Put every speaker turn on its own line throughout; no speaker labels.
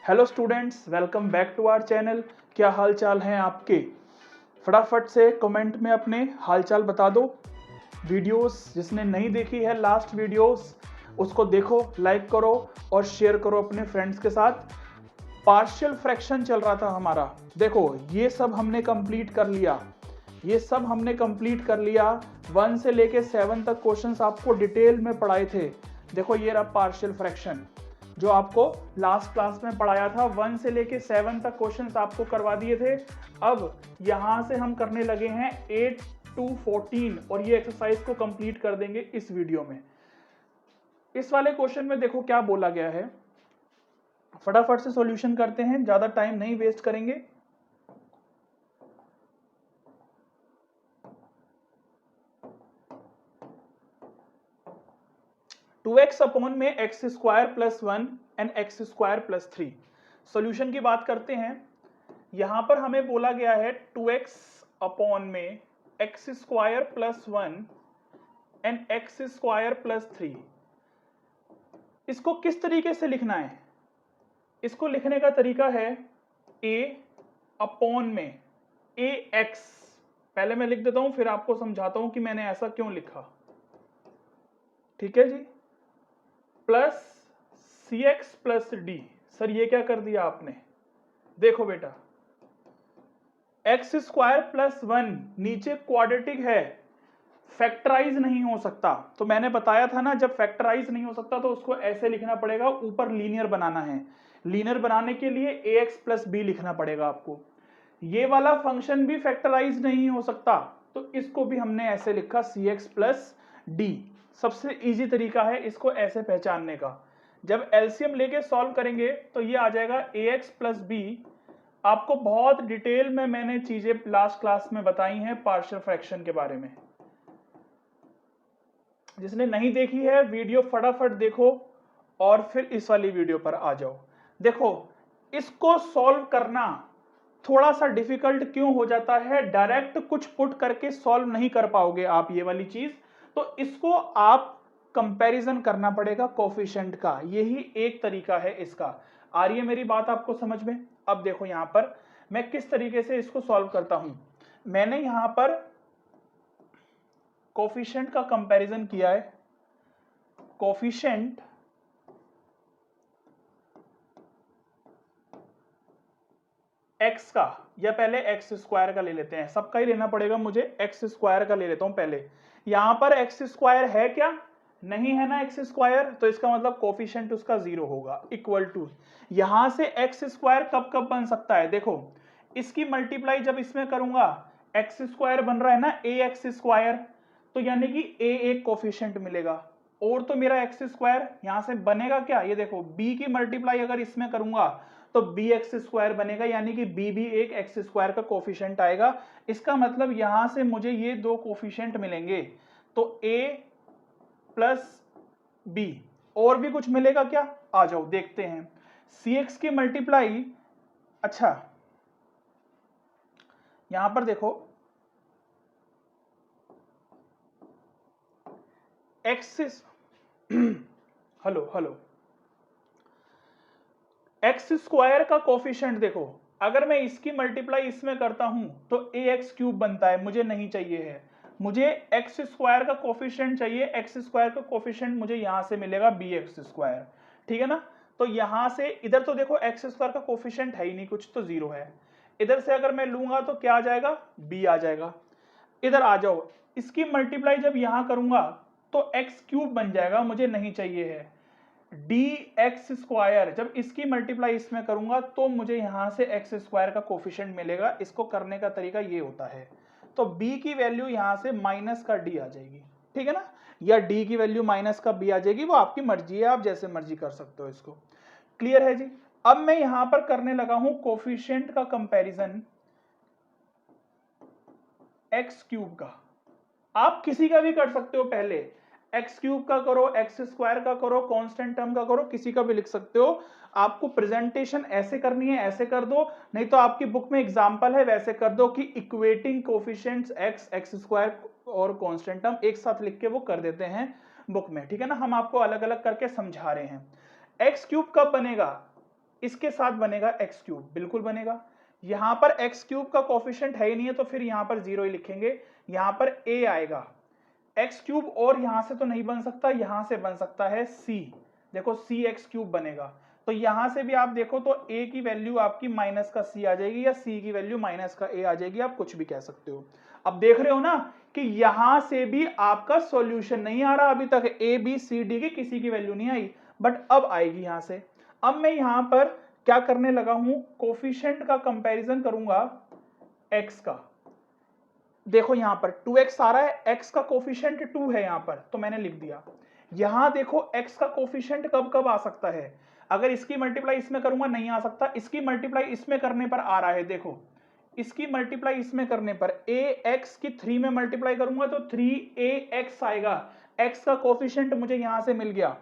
Hello students, welcome back to our channel. क्या हाल चाल हैं आपके? फटाफट से कमेंट में अपने हालचाल बता दो। वीडियोस जिसने नहीं देखी है लास्ट वीडियोस उसको देखो, लाइक करो और शेयर करो अपने फ्रेंड्स के साथ। पार्शियल फ्रैक्शन चल रहा था हमारा, देखो ये सब हमने कंप्लीट कर लिया। 1 से लेके 7 तक क्वेश्चंस आपको डिटेल में पढ़ाए थे। देखो ये रहा पार्शियल फ्रैक्शन जो आपको लास्ट क्लास में पढ़ाया था। 1 से लेके 7 तक क्वेश्चंस आपको करवा दिए थे। अब यहां से हम करने लगे हैं 8 to 14 और ये एक्सरसाइज को कंप्लीट कर देंगे इस वीडियो में। इस वाले क्वेश्चन में देखो क्या बोला गया है, फटाफट से सॉल्यूशन करते हैं, ज्यादा टाइम नहीं वेस्ट करेंगे। टू एक्स अपॉन में x square plus 1 and x square plus 3। Solution की बात करते हैं। यहां पर हमें बोला गया है 2x अपॉन में x square plus 1 and x square plus 3। इसको किस तरीके से लिखना है? इसको लिखने का तरीका है a अपॉन में ax। पहले मैं लिख देता हूं फिर आपको समझाता हूं कि मैंने ऐसा क्यों लिखा। ठीक है जी, प्लस सी एक्स प्लस डी। सर ये क्या कर दिया आपने? देखो बेटा, एक्स स्क्वायर प्लस 1 नीचे क्वाड्रेटिक है, फैक्टराइज नहीं हो सकता। तो मैंने बताया था ना, जब फैक्टराइज नहीं हो सकता तो उसको ऐसे लिखना पड़ेगा, ऊपर लीनियर बनाना है। लीनियर बनाने के लिए ax प्लस बी लिखना पड़ेगा आपको। ये वाला फंक्शन भी फैक्टराइज नहीं हो सकता तो इसको भी हमने ऐसे लिखा cx प्लस डी। सबसे इजी तरीका है इसको ऐसे पहचानने का। जब एलसीएम लेके सॉल्व करेंगे तो ये आ जाएगा ax प्लस बी। आपको बहुत डिटेल में मैंने चीजें लास्ट क्लास में बताई हैं पार्शियल फ्रैक्शन के बारे में। जिसने नहीं देखी है वीडियो फटाफट देखो और फिर इस वाली वीडियो पर आ जाओ। देखो इसको सॉल्व करना थोड़ा सा डिफिकल्ट क्यों हो जाता है, डायरेक्ट कुछ पुट करके सॉल्व नहीं कर पाओगे आप ये वाली चीज। तो इसको आप कंपैरिजन करना पड़ेगा कोफिशिएंट का, यही एक तरीका है इसका। आ रही है मेरी बात आपको समझ में? अब देखो यहां पर मैं किस तरीके से इसको सॉल्व करता हूं। मैंने यहां पर कोफिशिएंट का कंपैरिजन किया है। कोफिशिएंट एक्स का, या पहले एक्स स्क्वायर का ले लेते हैं, सबका ही लेना पड़ेगा मुझे। एक्स स्क्वायर का ले लेता हूं पहले। यहां पर एक्स स्क्वायर है क्या? नहीं है ना एक्स स्क्वायर, तो इसका मतलब कोफिशिएंट उसका 0 होगा। इक्वल टू यहां से एक्स स्क्वायर कब कब बन सकता है? देखो इसकी मल्टीप्लाई जब इसमें करूंगा, एक्स स्क्वायर बन रहा है ना ए एक्स स्क्वायर, तो यानी कि ए एक कोफिशिएंट मिलेगा। और तो मेरा एक्स स्क्वायर यहां से बनेगा क्या? ये देखो बी की मल्टीप्लाई अगर इसमें करूंगा तो बी एक्स स्क्वायर बनेगा, यानी कि बी भी एक एक्स स्क्वायर का कोफिशिएंट आएगा। इसका मतलब यहां से मुझे ये दो कोफिशिएंट मिलेंगे, तो ए प्लस बी। और भी कुछ मिलेगा क्या? आ जाओ देखते हैं। सी एक्स की मल्टीप्लाई, अच्छा यहां पर देखो x hello hello, x square का कोफिशिएंट देखो, अगर मैं इसकी मल्टीप्लाई इसमें करता हूं तो ए एक्स क्यूब बनता है, मुझे नहीं चाहिए है। मुझे एक्स स्क्वायर का कोफिशिएंट चाहिए। एक्स स्क्वायर का कोफिशिएंट मुझे यहां से मिलेगा बी एक्स स्क्वायर। ठीक है ना? तो यहां से इधर तो देखो एक्स स्क्वायर का कोफिशिएंट है ही नहीं कुछ, तो 0 है। इधर से अगर मैं लूंगा तो क्या आ जाएगा? बी आ जाएगा। इधर आ जाओ, इसकी मल्टीप्लाई जब यहां करूंगा तो एक्स क्यूब बन जाएगा, मुझे नहीं चाहिए है। डी एक्स स्क्वायर, जब इसकी मल्टीप्लाई इसमें करूंगा तो मुझे यहां से एक्स स्क्वायर का कोफिशिएंट मिलेगा। इसको करने का तरीका ये होता है। तो b की वैल्यू यहां से माइनस का d आ जाएगी। ठीक है ना? या d की वैल्यू माइनस का b आ जाएगी, वो आपकी मर्जी है, आप जैसे मर्जी कर सकते हो इसको। क्लियर है जी? अब मैं यहां पर करने लगा हूं कोफिशिएंट का कंपैरिजन एक्स क्यूब का। आप किसी का भी कर सकते हो, पहले एक्स क्यूब का करो, एक्स स्क्वायर का करो, कांस्टेंट टर्म का करो, किसी का भी लिख सकते हो। आपको प्रेजेंटेशन ऐसे करनी है ऐसे कर दो, नहीं तो आपकी बुक में एग्जांपल है वैसे कर दो कि equating coefficients x, x square और कांस्टेंट टर्म एक साथ लिख के वो कर देते हैं बुक में। ठीक है ना? हम आपको अलग अलग करके समझा रहे हैं। एक्स क्यूब कब बनेगा? इसके साथ बनेगा एक्स क्यूब, बिल्कुल बनेगा। यहां पर एक्स क्यूब का कोफिशिएंट है ही नहीं है तो फिर यहां पर 0 ही लिखेंगे, यहां पर a आएगा। एक्स क्यूब और यहां से तो नहीं बन सकता, यहां से बन सकता है c, देखो c एक्स क्यूब बनेगा। तो यहां से भी आप देखो तो a की वैल्यू आपकी माइनस का c आ जाएगी या c की वैल्यू माइनस का a आ जाएगी, आप कुछ भी कह सकते हो। अब देख रहे हो ना कि यहां से भी आपका सॉल्यूशन नहीं आ रहा, अभी तक a b c d की किसी की वैल्यू नहीं आई, बट अब आएगी यहां से। अब मैं यहां पर क्या करने लगा हूं, कोफिशिएंट का कंपैरिजन करूंगा x का। देखो यहां पर 2x आ रहा है, x का कोफिशिएंट 2 है यहां पर, तो मैंने लिख दिया। यहां देखो x का कोफिशिएंट कब कब आ सकता है, अगर इसकी मल्टीप्लाई इसमें करूंगा नहीं आ सकता, इसकी मल्टीप्लाई इसमें करने पर आ रहा है। देखो इसकी मल्टीप्लाई इसमें करने पर ax की 3 में मल्टीप्लाई करूंगा तो 3ax आएगा, x का कोफिशिएंट मुझे यहां से मिल गया।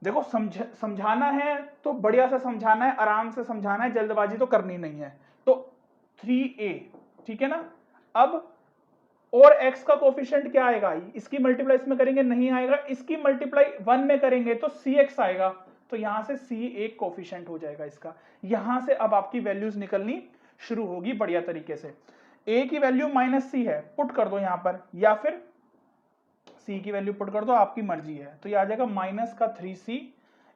देखो समझाना है तो बढ़िया से समझाना है, आराम से समझाना है, जल्दबाजी तो करनी नहीं है। तो 3a, ठीक है ना। अब और x का कोफिशिएंट क्या आएगा, इसकी मल्टीप्लाई इसमें करेंगे नहीं आएगा, इसकी मल्टीप्लाई 1 में करेंगे तो cx आएगा, तो यहां से c एक कोफिशिएंट हो जाएगा इसका। यहां से अब आपकी वैल्यूज निकलनी शुरू होगी बढ़िया तरीके से। a की वैल्यू -c है, पुट कर दो यहां पर, या फिर c की वैल्यू पुट कर दो, आपकी मर्जी है। तो ये आ जाएगा -3c,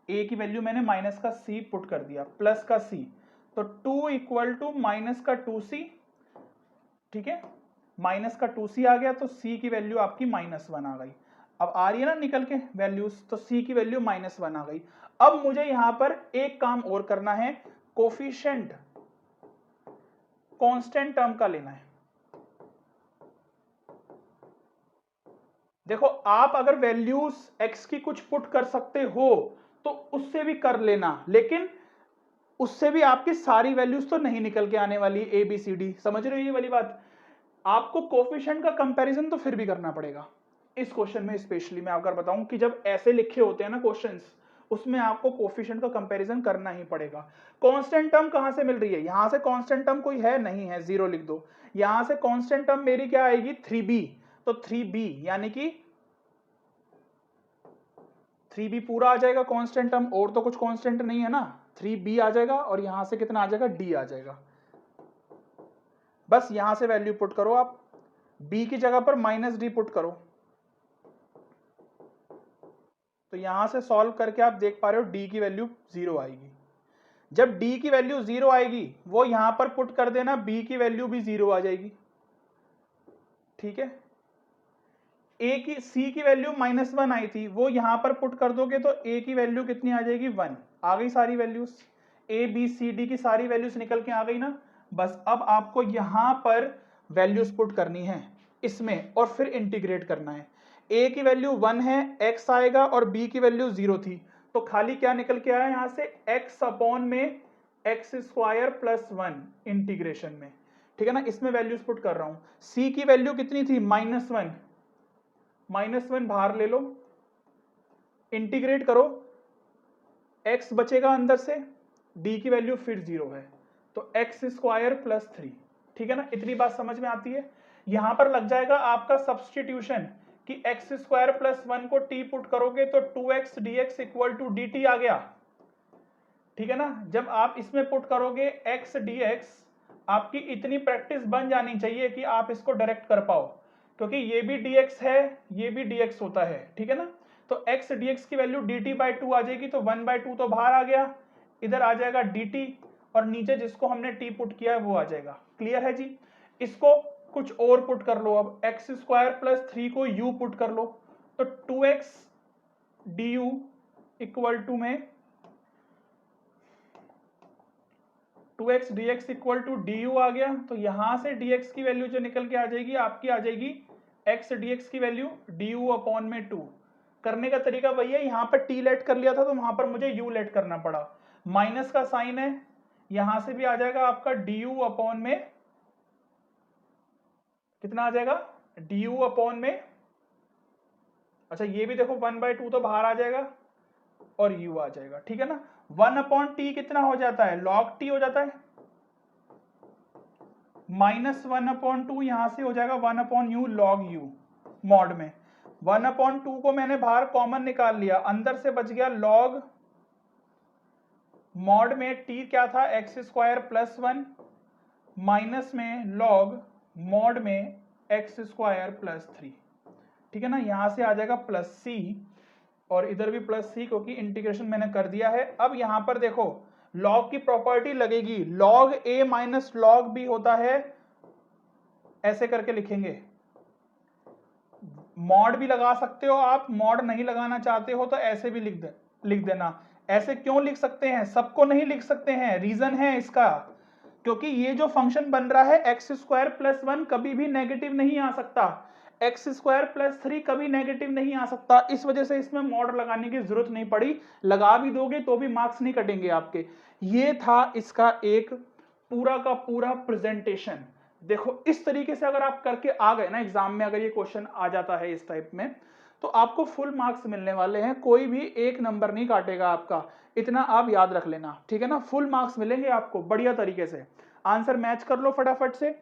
a की वैल्यू मैंने -c पुट कर दिया, प्लस का c, तो 2 इक्वल टू -2c, ठीक है, -2c आ गया, तो c की वैल्यू आपकी -1 आ गई। अब आ रही है ना निकल के वैल्यूज, तो c की वैल्यू -1 आ गई। अब मुझे यहां पर एक काम और करना है, कोफिशिएंट कांस्टेंट टर्म का लेना है। देखो आप अगर वैल्यूज x की कुछ पुट कर सकते हो तो उससे भी कर लेना, लेकिन उससे भी आपकी सारी वैल्यूज तो नहीं निकल के आने वाली a b c d, समझ रहे हो ये वाली बात। आपको कोफिशिएंट का कंपैरिजन तो फिर भी करना पड़ेगा इस क्वेश्चन में। स्पेशली मैं अगर बताऊं कि जब ऐसे लिखे होते हैं ना क्वेश्चंस, उसमें आपको कोफिशिएंट का कंपैरिजन करना ही पड़ेगा। कांस्टेंट टर्म कहां से मिल रही है, यहां से कांस्टेंट टर्म कोई है नहीं है, 0 लिख दो। यहां से कांस्टेंट टर्म मेरी क्या आएगी, 3b, तो 3b यानी कि 3b पूरा आ जाएगा कांस्टेंट टर्म, और तो कुछ कांस्टेंट नहीं है ना, 3b आ जाएगा, और यहां से कितना आ जाएगा, d आ जाएगा। बस यहां से वैल्यू पुट करो आप, b की जगह पर -d पुट करो, तो यहां से सॉल्व करके आप देख पा रहे हो d की वैल्यू 0 आएगी। जब d की वैल्यू 0 आएगी वो यहां पर पुट कर देना, b की वैल्यू भी 0 आ जाएगी, ठीक है। c की वैल्यू -1 आई थी, वो यहां पर पुट कर दोगे तो a की वैल्यू कितनी आ जाएगी, 1 आ गई। सारी values a b c d की सारी वैल्यूज निकल के आ गई ना। बस अब आपको यहां पर वैल्यूज पुट करनी है इसमें, और फिर इंटीग्रेट करना है। a की वैल्यू 1 है, x आएगा, और b की वैल्यू 0 थी, तो खाली क्या निकल के आया यहां से, x अपॉन में x² + 1 इंटीग्रेशन में, ठीक है ना। इसमें वैल्यूज पुट कर रहा हूं। c की वैल्यू कितनी थी, -1 बाहर ले लो, इंटीग्रेट करो, x बचेगा अंदर से, d की वैल्यू फिर 0 है, तो x² + 3, ठीक है ना। इतनी बात समझ में आती है। यहां पर लग जाएगा आपका सब्स्टिट्यूशन कि x² + 1 को t पुट करोगे तो 2x dx = dt आ गया, ठीक है ना। जब आप इसमें पुट करोगे x dx, आपकी इतनी प्रैक्टिस बन जानी चाहिए कि आप इसको डायरेक्ट कर पाओ, क्योंकि ये भी dx है, ये भी dx होता है, ठीक है ना। तो x dx की वैल्यू dt/2 आ जाएगी, तो 1/2 तो बाहर आ गया, इधर आ जाएगा dt, और नीचे जिसको हमने t पुट किया है वो आ जाएगा। क्लियर है जी। इसको कुछ और पुट कर लो, अब x² + 3 को u पुट कर लो, तो 2x du = में 2x dx = du आ गया, तो यहां से dx की वैल्यू जो निकल के आ जाएगी आपकी, आ जाएगी x dx की वैल्यू du/2। करने का तरीका वही है, यहां पर t लेट कर लिया था तो वहां पर मुझे u लेट करना पड़ा, माइनस का साइन है, यहां से भी आ जाएगा आपका du/ में कितना आ जाएगा, du/में, अच्छा ये भी देखो 1/2 तो बाहर आ जाएगा, और u आ जाएगा, ठीक है ना। 1/t कितना हो जाता है, log t हो जाता है, -1/2 यहां से हो जाएगा 1/u log u मॉड में। 1/2 को मैंने बाहर कॉमन निकाल लिया, अंदर से बच गया log मॉड में टी क्या था, एक्स स्क्वायर प्लस 1 माइनस में लॉग मॉड में एक्स स्क्वायर प्लस 3। ठीक है ना, यहां से आ जाएगा प्लस सी और इधर भी प्लस सी, क्योंकि इंटीग्रेशन मैंने कर दिया है। अब यहां पर देखो लॉग की प्रॉपर्टी लगेगी, लॉग ए माइनस लॉग बी होता है, ऐसे करके लिखेंगे। मॉड भी लगा सकते हो आप, मॉड नहीं लगाना चाहते हो तो ऐसे भी लिख देना। ऐसे क्यों लिख सकते हैं, सबको नहीं लिख सकते हैं, रीजन है इसका, क्योंकि ये जो फंक्शन बन रहा है एक्स स्क्वायर प्लस 1 कभी भी नेगेटिव नहीं आ सकता, एक्स स्क्वायर प्लस 3 कभी नेगेटिव नहीं आ सकता, इस वजह से इसमें मॉड लगाने की जरूरत नहीं पड़ी। लगा भी दोगे तो भी मार्क्स नहीं कटेंगे आपके। ये था इसका एक पूरा का पूरा प्रेजेंटेशन। देखो इस तरीके से अगर आप करके आ गए ना एग्जाम में, अगर ये क्वेश्चन आ जाता है इस टाइप में, तो आपको फुल मार्क्स मिलने वाले हैं, कोई भी एक नंबर नहीं काटेगा आपका, इतना आप याद रख लेना। ठीक है ना, फुल मार्क्स मिलेंगे आपको बढ़िया तरीके से। आंसर मैच कर लो फटाफट से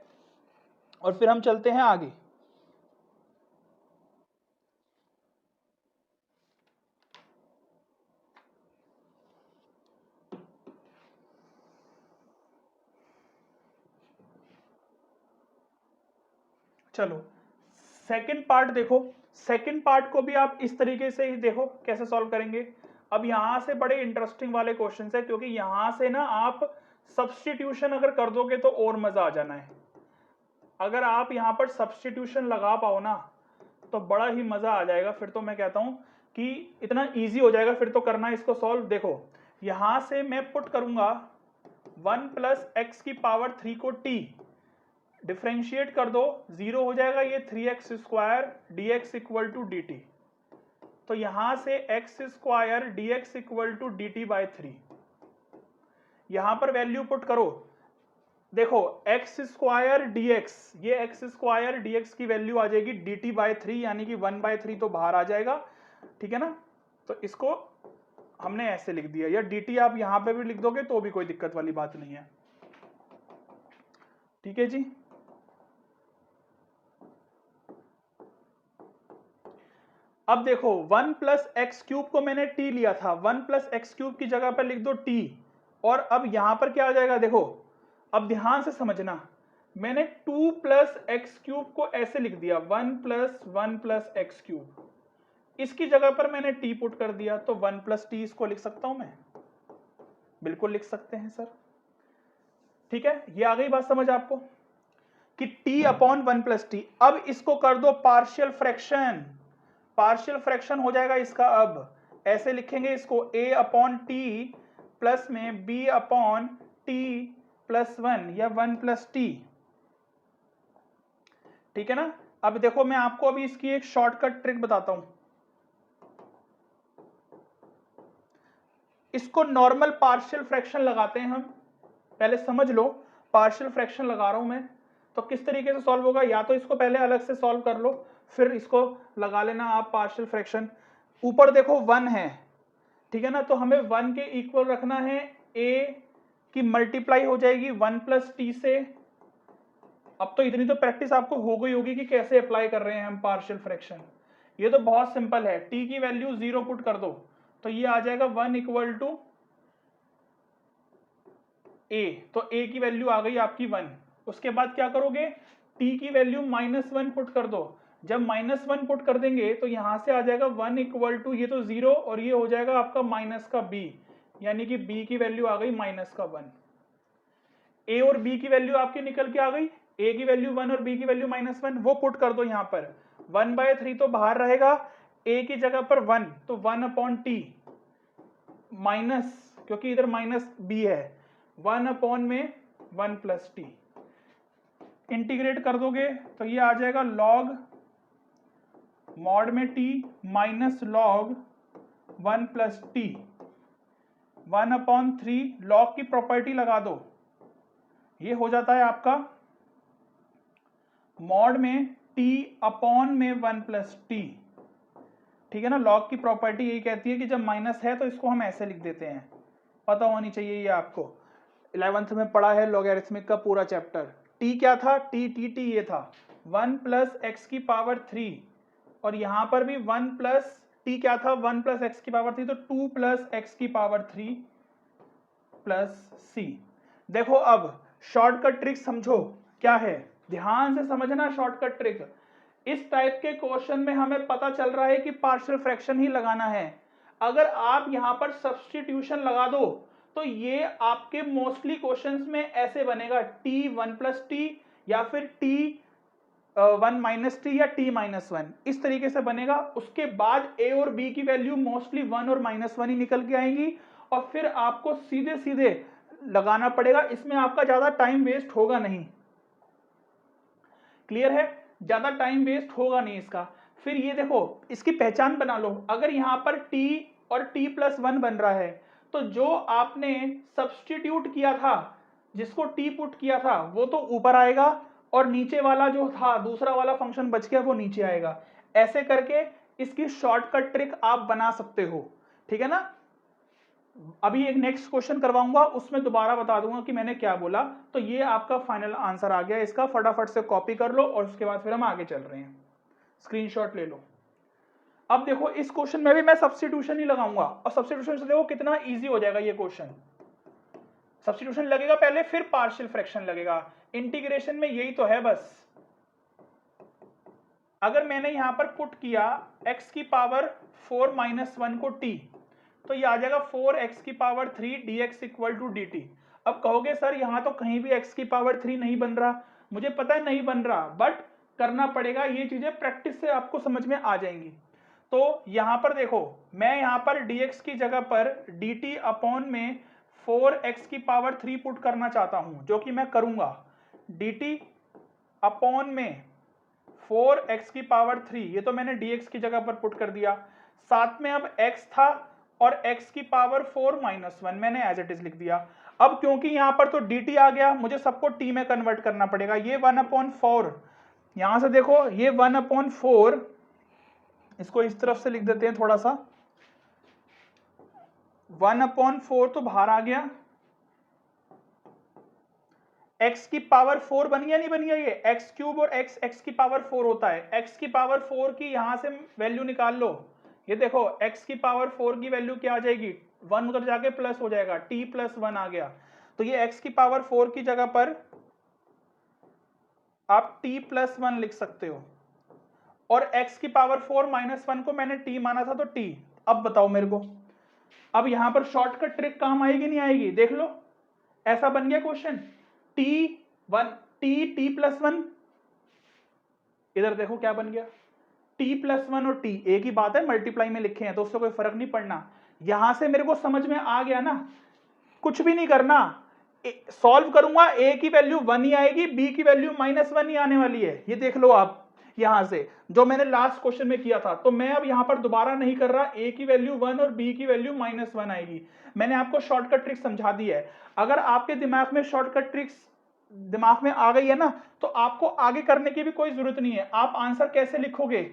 और फिर हम चलते हैं आगे। चलो सेकंड पार्ट देखो, सेकंड पार्ट को भी आप इस तरीके से ही देखो कैसे सॉल्व करेंगे। अब यहां से बड़े इंटरेस्टिंग वाले क्वेश्चन है, क्योंकि यहां से ना आप सब्स्टिट्यूशन अगर कर दोगे तो और मजा आ जाना है। अगर आप यहां पर सब्स्टिट्यूशन लगा पाओ ना तो बड़ा ही मजा आ जाएगा। फिर तो मैं कहता हूं कि इतना इजी हो जाएगा फिर तो करना इसको सॉल्व। देखो यहां से मैं पुट करूंगा 1 प्लस एक्स की पावर 3 को t, डिफ्रेंशिएट कर दो, 0 हो जाएगा ये 3x square dx equal to D T. तो यहां से X square dx equal to D T by 3, यहां पर वैल्यू पुट करो। देखो एक्स स्क्वायर dx, ये एक्स स्क्वायर dx की वैल्यू आ जाएगी dt बाई 3, यानी कि 1/3 तो बाहर आ जाएगा। ठीक है ना, तो इसको हमने ऐसे लिख दिया, या dt आप यहां पे भी लिख दोगे तो भी कोई दिक्कत वाली बात नहीं है। ठीक है जी, अब देखो 1 प्लस एक्स क्यूब को मैंने t लिया था, 1 प्लस एक्स क्यूब की जगह पर लिख दो t, और अब यहां पर क्या आ जाएगा देखो, अब ध्यान से समझना, मैंने 2 प्लस एक्स क्यूब को ऐसे लिख दिया, 1 प्लस एक्स क्यूब, इसकी जगह पर मैंने t पुट कर दिया, तो 1 प्लस टी इसको लिख सकता हूं मैं, बिल्कुल लिख सकते हैं सर। ठीक है, ये आ गई बात समझ आपको कि t अपॉन 1 प्लस टी। अब इसको कर दो पार्शियल फ्रैक्शन, पार्शियल फ्रैक्शन हो जाएगा इसका। अब ऐसे लिखेंगे इसको a अपॉन टी प्लस में b अपॉन टी प्लस 1 या 1 प्लस टी। ठीक है ना, अब देखो मैं आपको अभी इसकी एक शॉर्टकट ट्रिक बताता हूं। इसको नॉर्मल पार्शियल फ्रैक्शन लगाते हैं हम, पहले समझ लो पार्शियल फ्रैक्शन लगा रहा हूं मैं, तो किस तरीके से सॉल्व होगा, या तो इसको पहले अलग से सॉल्व कर लो फिर इसको लगा लेना आप पार्शियल फ्रैक्शन। ऊपर देखो 1 है, ठीक है ना, तो हमें 1 के इक्वल रखना है, a की मल्टीप्लाई हो जाएगी 1 प्लस टी से। अब तो इतनी तो प्रैक्टिस आपको हो गई होगी कि कैसे अप्लाई कर रहे हैं हम पार्शियल फ्रैक्शन। ये तो बहुत सिंपल है, t की वैल्यू 0 पुट कर दो तो ये आ जाएगा 1 इक्वल टू a, तो a की वैल्यू आ गई आपकी 1। उसके बाद क्या करोगे, t की वैल्यू -1 पुट कर दो, जब -1 पुट कर देंगे तो यहां से आ जाएगा 1 इक्वल टू, ये तो 0 और ये हो जाएगा आपका माइनस का b, यानी कि b की वैल्यू आ गई -1। a और b की वैल्यू आपकी निकल के आ गई, a की वैल्यू 1 और b की वैल्यू -1, वो पुट कर दो यहां पर। 1/3 तो बाहर रहेगा, a की जगह पर 1, तो 1 अपॉन टी माइनस, क्योंकि इधर माइनस b है, 1 अपॉन में 1 प्लस टी। इंटीग्रेट कर दोगे तो ये आ जाएगा लॉग मॉड में t minus log 1 plus T, 1/3, log की प्रॉपर्टी लगा दो, ये हो जाता है आपका मॉड में t अपॉन में 1 प्लस टी। ठीक है ना, लॉग की प्रॉपर्टी यही कहती है कि जब माइनस है तो इसको हम ऐसे लिख देते हैं, पता होनी चाहिए ये आपको, 11th में पढ़ा है लॉगरिथमिक का पूरा चैप्टर। t क्या था, t ये था 1 प्लस एक्स की पावर 3, और यहां पर भी 1 प्लस t क्या था, 1 प्लस एक्स की पावर 3, तो 2 प्लस एक्स की पावर 3 प्लस सी। देखो अब शॉर्टकट ट्रिक समझो क्या है, ध्यान से समझना शॉर्टकट ट्रिक। इस टाइप के क्वेश्चन में हमें पता चल रहा है कि पार्शियल फ्रैक्शन ही लगाना है। अगर आप यहां पर सब्स्टिट्यूशन लगा दो तो ये आपके मोस्टली क्वेश्चंस में ऐसे बनेगा t1 प्लस टी या फिर t1 माइनस टी या t-1 इस तरीके से बनेगा। उसके बाद a और b की वैल्यू मोस्टली 1 और -1 ही निकल के आएंगी और फिर आपको सीधे सीधे लगाना पड़ेगा। इसमें आपका ज्यादा टाइम वेस्ट होगा नहीं, क्लियर है, ज्यादा टाइम वेस्ट होगा नहीं इसका। फिर ये देखो इसकी पहचान बना लो, अगर यहां पर t और t+1 बन रहा है तो जो आपने सब्स्टिट्यूट किया था, जिसको t पुट किया था वो तो ऊपर आएगा और नीचे वाला जो था दूसरा वाला फंक्शन बच गया वो नीचे आएगा। ऐसे करके इसकी शॉर्टकट ट्रिक आप बना सकते हो, ठीक है ना। अभी एक नेक्स्ट क्वेश्चन करवाऊंगा उसमें दोबारा बता दूंगा कि मैंने क्या बोला। तो ये आपका फाइनल आंसर आ गया इसका, फटाफट से कॉपी कर लो और उसके बाद फिर हम आगे चल रहे हैं, स्क्रीनशॉट ले लो। अब देखो इस क्वेश्चन में भी मैं सब्स्टिट्यूशन ही लगाऊंगा और सब्स्टिट्यूशन से देखो कितना इजी हो जाएगा ये क्वेश्चन। सब्स्टिट्यूशन लगेगा पहले फिर पार्शियल फ्रैक्शन लगेगा, इंटीग्रेशन में यही तो है बस। अगर मैंने यहां पर पुट किया x की पावर 4 - 1 को t तो ये आ जाएगा 4x की power 3 dx equal to dt। अब कहोगे सर यहां तो कहीं भी x की पावर 3 नहीं बन रहा, मुझे पता है नहीं बन रहा, बट करना पड़ेगा, ये चीजें प्रैक्टिस से आपको समझ में आ जाएंगी। तो यहां पर देखो मैं यहां पर dx की जगह पर dt अपॉन में 4x की पावर 3 पुट करना चाहता हूं, जो कि मैं करूंगा। dt अपॉन में 4x की पावर 3, ये तो मैंने dx की जगह पर पुट कर दिया। साथ में अब x था और x की पावर 4 - 1 मैंने एज इट इज लिख दिया। अब क्योंकि यहां पर तो dt आ गया, मुझे सबको t में कन्वर्ट करना पड़ेगा। ये 1/4, यहां से देखो ये 1/4, इसको इस तरफ से लिख देते हैं थोड़ा सा। 1/4 तो बाहर आ गया, x की पावर 4 बन गया नहीं बन गया, ये x³ और x की पावर 4 होता है। x की पावर 4 की यहां से वैल्यू निकाल लो, ये देखो x की पावर 4 की वैल्यू क्या आ जाएगी, 1 उधर जाके प्लस हो जाएगा, t+1 आ गया। तो ये x की पावर 4 की जगह पर आप t+1 लिख सकते हो और x की पावर 4 - 1 को मैंने t माना था तो t। अब बताओ मेरे को, अब यहां पर शॉर्टकट ट्रिक काम आएगी नहीं आएगी, देख लो। ऐसा बन गया क्वेश्चन, t+1, इधर देखो क्या बन गया, t+1 और t एक ही बात है, मल्टीप्लाई में लिखे हैं तो उससे कोई फर्क नहीं पड़ना। यहां से मेरे को समझ में आ गया ना, कुछ भी नहीं करना, सॉल्व करूंगा a की वैल्यू 1 ही आएगी, b की वैल्यू -1 ही आने वाली है। ये देख लो आप यहां से जो मैंने लास्ट क्वेश्चन में किया था, तो मैं अब यहां पर दोबारा नहीं कर रहा, a की वैल्यू 1 और b की वैल्यू -1 आएगी। मैंने आपको शॉर्टकट ट्रिक समझा दी है। अगर आपके दिमाग में शॉर्टकट ट्रिक्स दिमाग में आ गई है ना, तो आपको आगे करने की भी कोई जरूरत नहीं है। आप आंसर कैसे लिखोगे,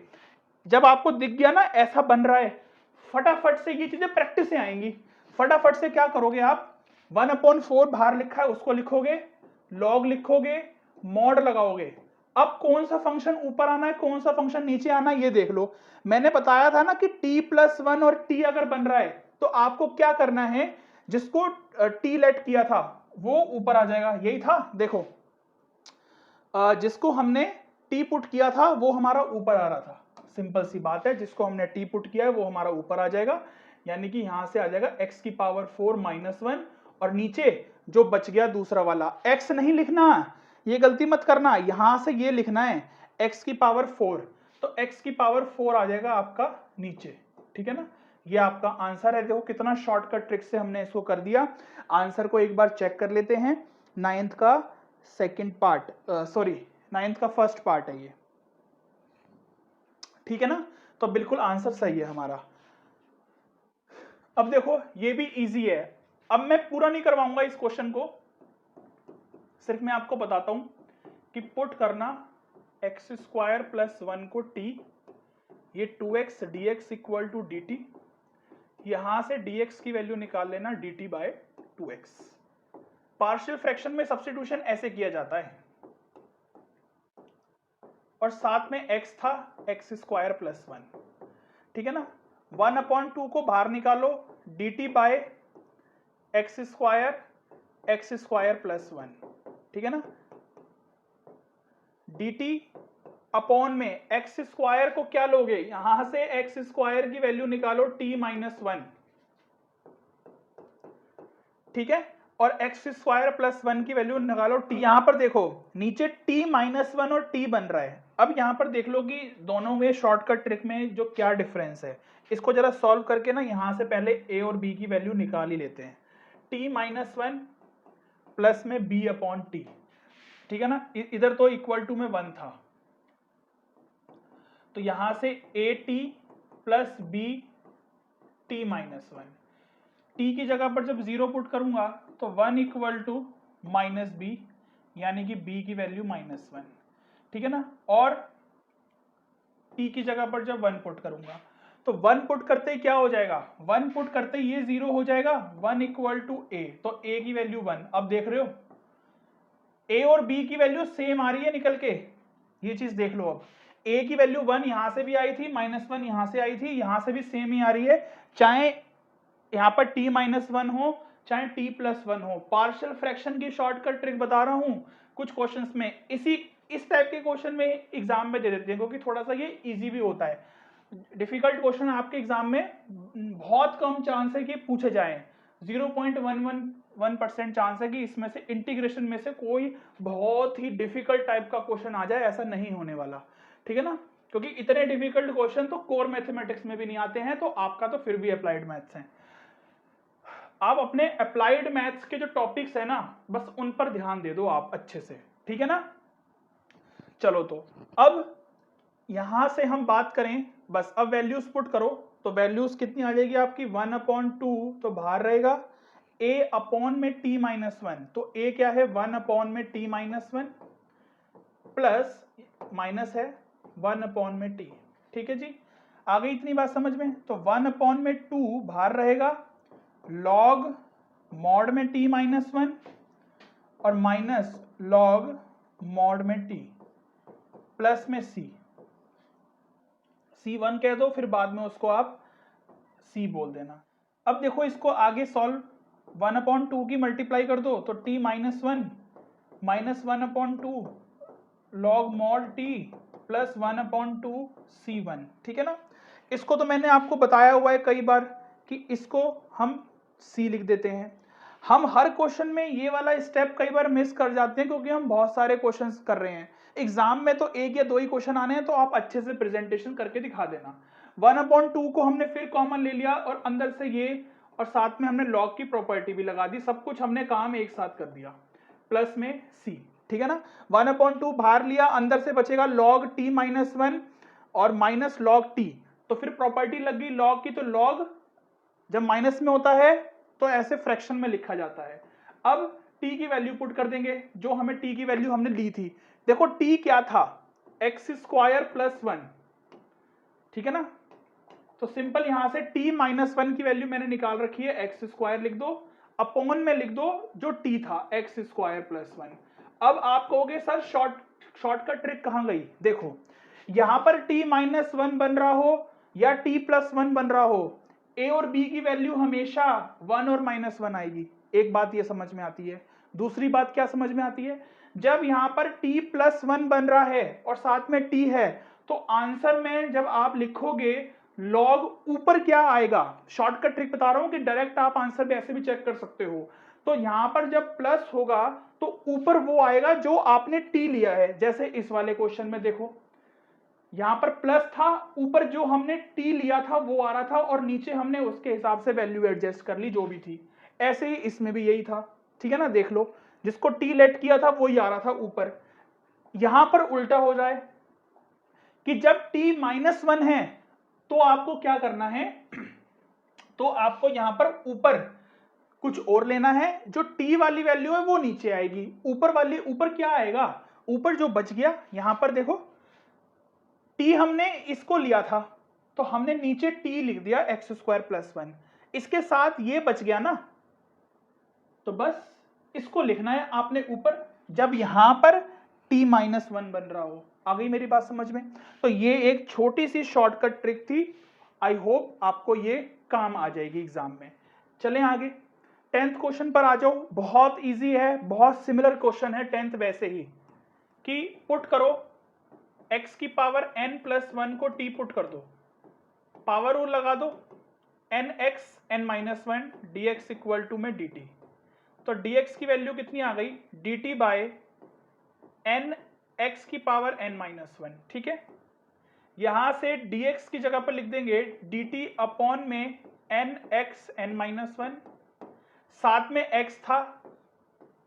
जब आपको दिख गया ना ऐसा बन रहा है, फटाफट से ये चीजें प्रैक्टिस से आएंगी। फटाफट से क्या करोगे आप, 1/4 बाहर लिखा है उसको लिखोगे, लॉग लिखोगे, मॉड लगाओगे। अब कौन सा फंक्शन ऊपर आना है कौन सा फंक्शन नीचे आना है ये देख लो। मैंने बताया था ना कि t+1 और t अगर बन रहा है तो आपको क्या करना है, जिसको t लेट किया था वो ऊपर आ जाएगा, यही था। देखो जिसको हमने t पुट किया था वो हमारा ऊपर आ रहा था, सिंपल सी बात है, जिसको हमने t पुट किया है वो हमारा ऊपर आ जाएगा, यानी कि यहां से आ जाएगा x की पावर 4 - 1 और नीचे जो बच गया दूसरा वाला, x नहीं लिखना, ये गलती मत करना, यहां से ये लिखना है x की पावर 4, तो x की पावर 4 आ जाएगा आपका नीचे, ठीक है ना। ये आपका आंसर है। देखो कितना शॉर्टकट ट्रिक से हमने इसको कर दिया। आंसर को एक बार चेक कर लेते हैं, 9th का सेकंड पार्ट, सॉरी 9th का फर्स्ट पार्ट है ये, ठीक है ना। तो बिल्कुल आंसर सही है हमारा। अब देखो ये भी इजी है, अब मैं पूरा नहीं करवाऊंगा इस क्वेश्चन को, सिर्फ मैं आपको बताता हूं कि पुट करना x² + 1 को t, ये 2x dx equal to dt, यहां से dx की वैल्यू निकाल लेना dt/2x। पार्शियल फ्रैक्शन में सब्स्टिट्यूशन ऐसे किया जाता है, और साथ में x था x² + 1, ठीक है ना। 1/2 को बाहर निकालो, dt एक्स स्क्वायर प्लस 1, ठीक है ना। dt अपॉन में एक्स स्क्वायर को क्या लोगे, यहां से एक्स स्क्वायर की वैल्यू निकालो t माइनस 1, ठीक है, और एक्स स्क्वायर प्लस 1 की वैल्यू निकालो t। यहां पर देखो नीचे t माइनस 1 और t बन रहा है। अब यहां पर देख लो कि दोनों में शॉर्टकट ट्रिक में जो क्या डिफरेंस है, इसको जरा सॉल्व करके ना यहां से पहले a और b की वैल्यू निकाल ही लेते हैं। t माइनस 1 प्लस में b अपॉन टी, ठीक है ना, इधर तो इक्वल टू में 1 था, तो यहां से A T plus B T minus 1, T की जगह पर जब 0 पुट करूंगा तो 1 इक्वल टू माइनस बी, यानी कि b की वैल्यू माइनस 1, ठीक है ना। और t की जगह पर जब 1 पुट करूंगा तो 1 पुट करते ही क्या हो जाएगा, 1 पुट करते ही ये 0 हो जाएगा, 1 इक्वल टू a, तो a की वैल्यू 1। अब देख रहे हो a और b की वैल्यू सेम आ रही है निकल के, ये चीज देख लो। अब a की वैल्यू 1 यहां से भी आई थी, माइनस 1 यहां से आई थी, यहां से भी सेम ही आ रही है, चाहे यहां पर t माइनस 1 हो चाहे t प्लस 1 हो। पार्शियल फ्रैक्शन की शॉर्टकट ट्रिक बता रहा हूं, कुछ क्वेश्चंस में इस टाइप के क्वेश्चन में एग्जाम में दे देते हैं, क्योंकि थोड़ा सा ये इजी भी होता है। डिफिकल्ट क्वेश्चन आपके एग्जाम में बहुत कम चांस है कि पूछे जाए, 0.111% चांस है कि इसमें से इंटीग्रेशन में से कोई बहुत ही डिफिकल्ट टाइप का क्वेश्चन आ जाए, ऐसा नहीं होने वाला, ठीक है ना, क्योंकि इतने डिफिकल्ट क्वेश्चन तो कोर मैथमेटिक्स में भी नहीं आते हैं, तो आपका तो फिर भी अप्लाइड मैथ्स है। आप अपने अप्लाइड मैथ्स के जो टॉपिक्स है ना, बस उन पर ध्यान दे दो आप अच्छे से, ठीक है ना। चलो तो अब यहां से हम बात करें, बस अब वैल्यूज पुट करो, तो वैल्यूज कितनी आ जाएगी आपकी 1/2, तो बाहर रहेगा a अपॉन में t माइनस 1, तो a क्या है 1 अपॉन में t माइनस 1 प्लस माइनस है 1 अपॉन में t, ठीक है जी। आ गई इतनी बात समझ में, तो 1 अपॉन में 2 बाहर रहेगा लॉग मॉड में t माइनस 1 और माइनस लॉग मॉड में t प्लस में c1 कह दो, फिर बाद में उसको आप c बोल देना। अब देखो इसको आगे सॉल्व, 1/2 की मल्टीप्लाई कर दो तो t minus 1 minus 1/2 log mod t plus 1/2 c1, ठीक है ना। इसको तो मैंने आपको बताया हुआ है कई बार कि इसको हम c लिख देते हैं। हम हर क्वेश्चन में ये वाला स्टेप कई बार मिस कर जाते हैं, क्योंकि हम बहुत सारे क्वेश्चंस कर रहे हैं। एग्जाम में तो 1 या 2 ही क्वेश्चन आने हैं, तो आप अच्छे से प्रेजेंटेशन करके दिखा देना। 1/2 को हमने फिर कॉमन ले लिया और अंदर से ये, और साथ में हमने लॉग की प्रॉपर्टी भी लगा दी, सब कुछ हमने काम एक साथ कर दिया, प्लस में c, ठीक है ना। 1/2 बाहर लिया, अंदर से बचेगा log t माइनस 1 और माइनस log t, तो फिर प्रॉपर्टी लग गई log की, तो log जब माइनस में होता है तो ऐसे फ्रैक्शन में लिखा जाता है। अब t की वैल्यू पुट कर देंगे, जो हमें t की वैल्यू हमने ली थी, देखो t क्या था एक्स स्क्वायर प्लस 1, ठीक है ना। तो सिंपल यहां से t माइनस 1 की वैल्यू मैंने निकाल रखी है, एक्स स्क्वायर लिख दो, अपॉन में लिख दो जो t था एक्स स्क्वायर प्लस 1। अब आप कहोगे सर शॉर्टकट ट्रिक कहां गई, देखो यहां पर t माइनस 1 बन रहा हो या t प्लस 1 बन रहा हो, a और b की वैल्यू हमेशा 1 और माइनस 1 आएगी। एक बात ये समझ में आती है। दूसरी बात क्या समझ में आती है, जब यहां पर t प्लस 1 बन रहा है और साथ में t है, तो आंसर में जब आप लिखोगे लॉग ऊपर क्या आएगा, शॉर्टकट ट्रिक बता रहा हूं कि डायरेक्ट आप आंसर भी ऐसे भी चेक कर सकते हो। तो यहां पर जब प्लस होगा तो ऊपर वो आएगा जो आपने t लिया है, जैसे इस वाले क्वेश्चन में देखो यहां पर प्लस था, ऊपर जो हमने t लिया था वो आ रहा था, और नीचे हमने उसके हिसाब से वैल्यू एडजस्ट कर ली जो भी थी। ऐसे ही इसमें भी यही था, ठीक है ना। देख लो जिसको t लेट किया था वही आ रहा था ऊपर। यहां पर उल्टा हो जाए कि जब t माइनस 1 है तो आपको क्या करना है, तो आपको यहां पर ऊपर कुछ और लेना है, जो t वाली वैल्यू है वो नीचे आएगी, ऊपर वाली ऊपर क्या आएगा, ऊपर जो बच गया यहां पर देखो t हमने इसको लिया था तो हमने नीचे t लिख दिया एक्स स्क्वायर प्लस 1, इसके साथ ये बच गया ना, तो बस इसको लिखना है आपने ऊपर जब यहां पर t माइनस 1 बन रहा हो। आ गई मेरी बात समझ में। तो ये एक छोटी सी शॉर्टकट ट्रिक थी, आई होप आपको ये काम आ जाएगी एग्जाम में। चलें आगे। 10th क्वेश्चन पर आ जाओ। बहुत इजी है, बहुत सिमिलर क्वेश्चन है 10th वैसे ही, कि पुट करो x की पावर n प्लस 1 को t पुट कर दो, पावर रूल लगा दो, nx n minus 1 dx equal to में dt। तो dx की वैल्यू कितनी आ गई, dt बाय n x की पावर n माइनस 1। ठीक है, यहां से dx की जगह पर लिख देंगे dt अपॉन में n x n माइनस 1, साथ में x था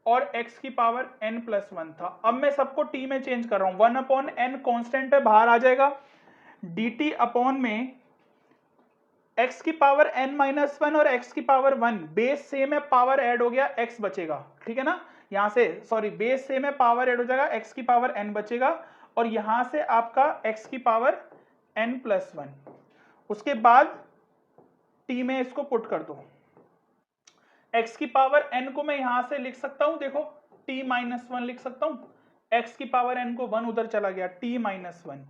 और x की पावर n प्लस 1 था। अब मैं सबको t में चेंज कर रहा हूं, 1 अपॉन n कॉन्स्टेंट है, बाहर आ जाएगा, dt अपॉन में x की पावर n माइनस 1 और x की पावर 1, बेस सेम है, पावर ऐड हो गया, x बचेगा। ठीक है ना, यहां से सॉरी बेस सेम है, पावर ऐड हो जाएगा, x की पावर n बचेगा, और यहां से आपका x की पावर n प्लस 1। उसके बाद t में इसको पुट कर दो, x की पावर n को मैं यहां से लिख सकता हूं, देखो t माइनस 1 लिख सकता हूं, x की पावर n को 1 उधर चला गया, t माइनस 1,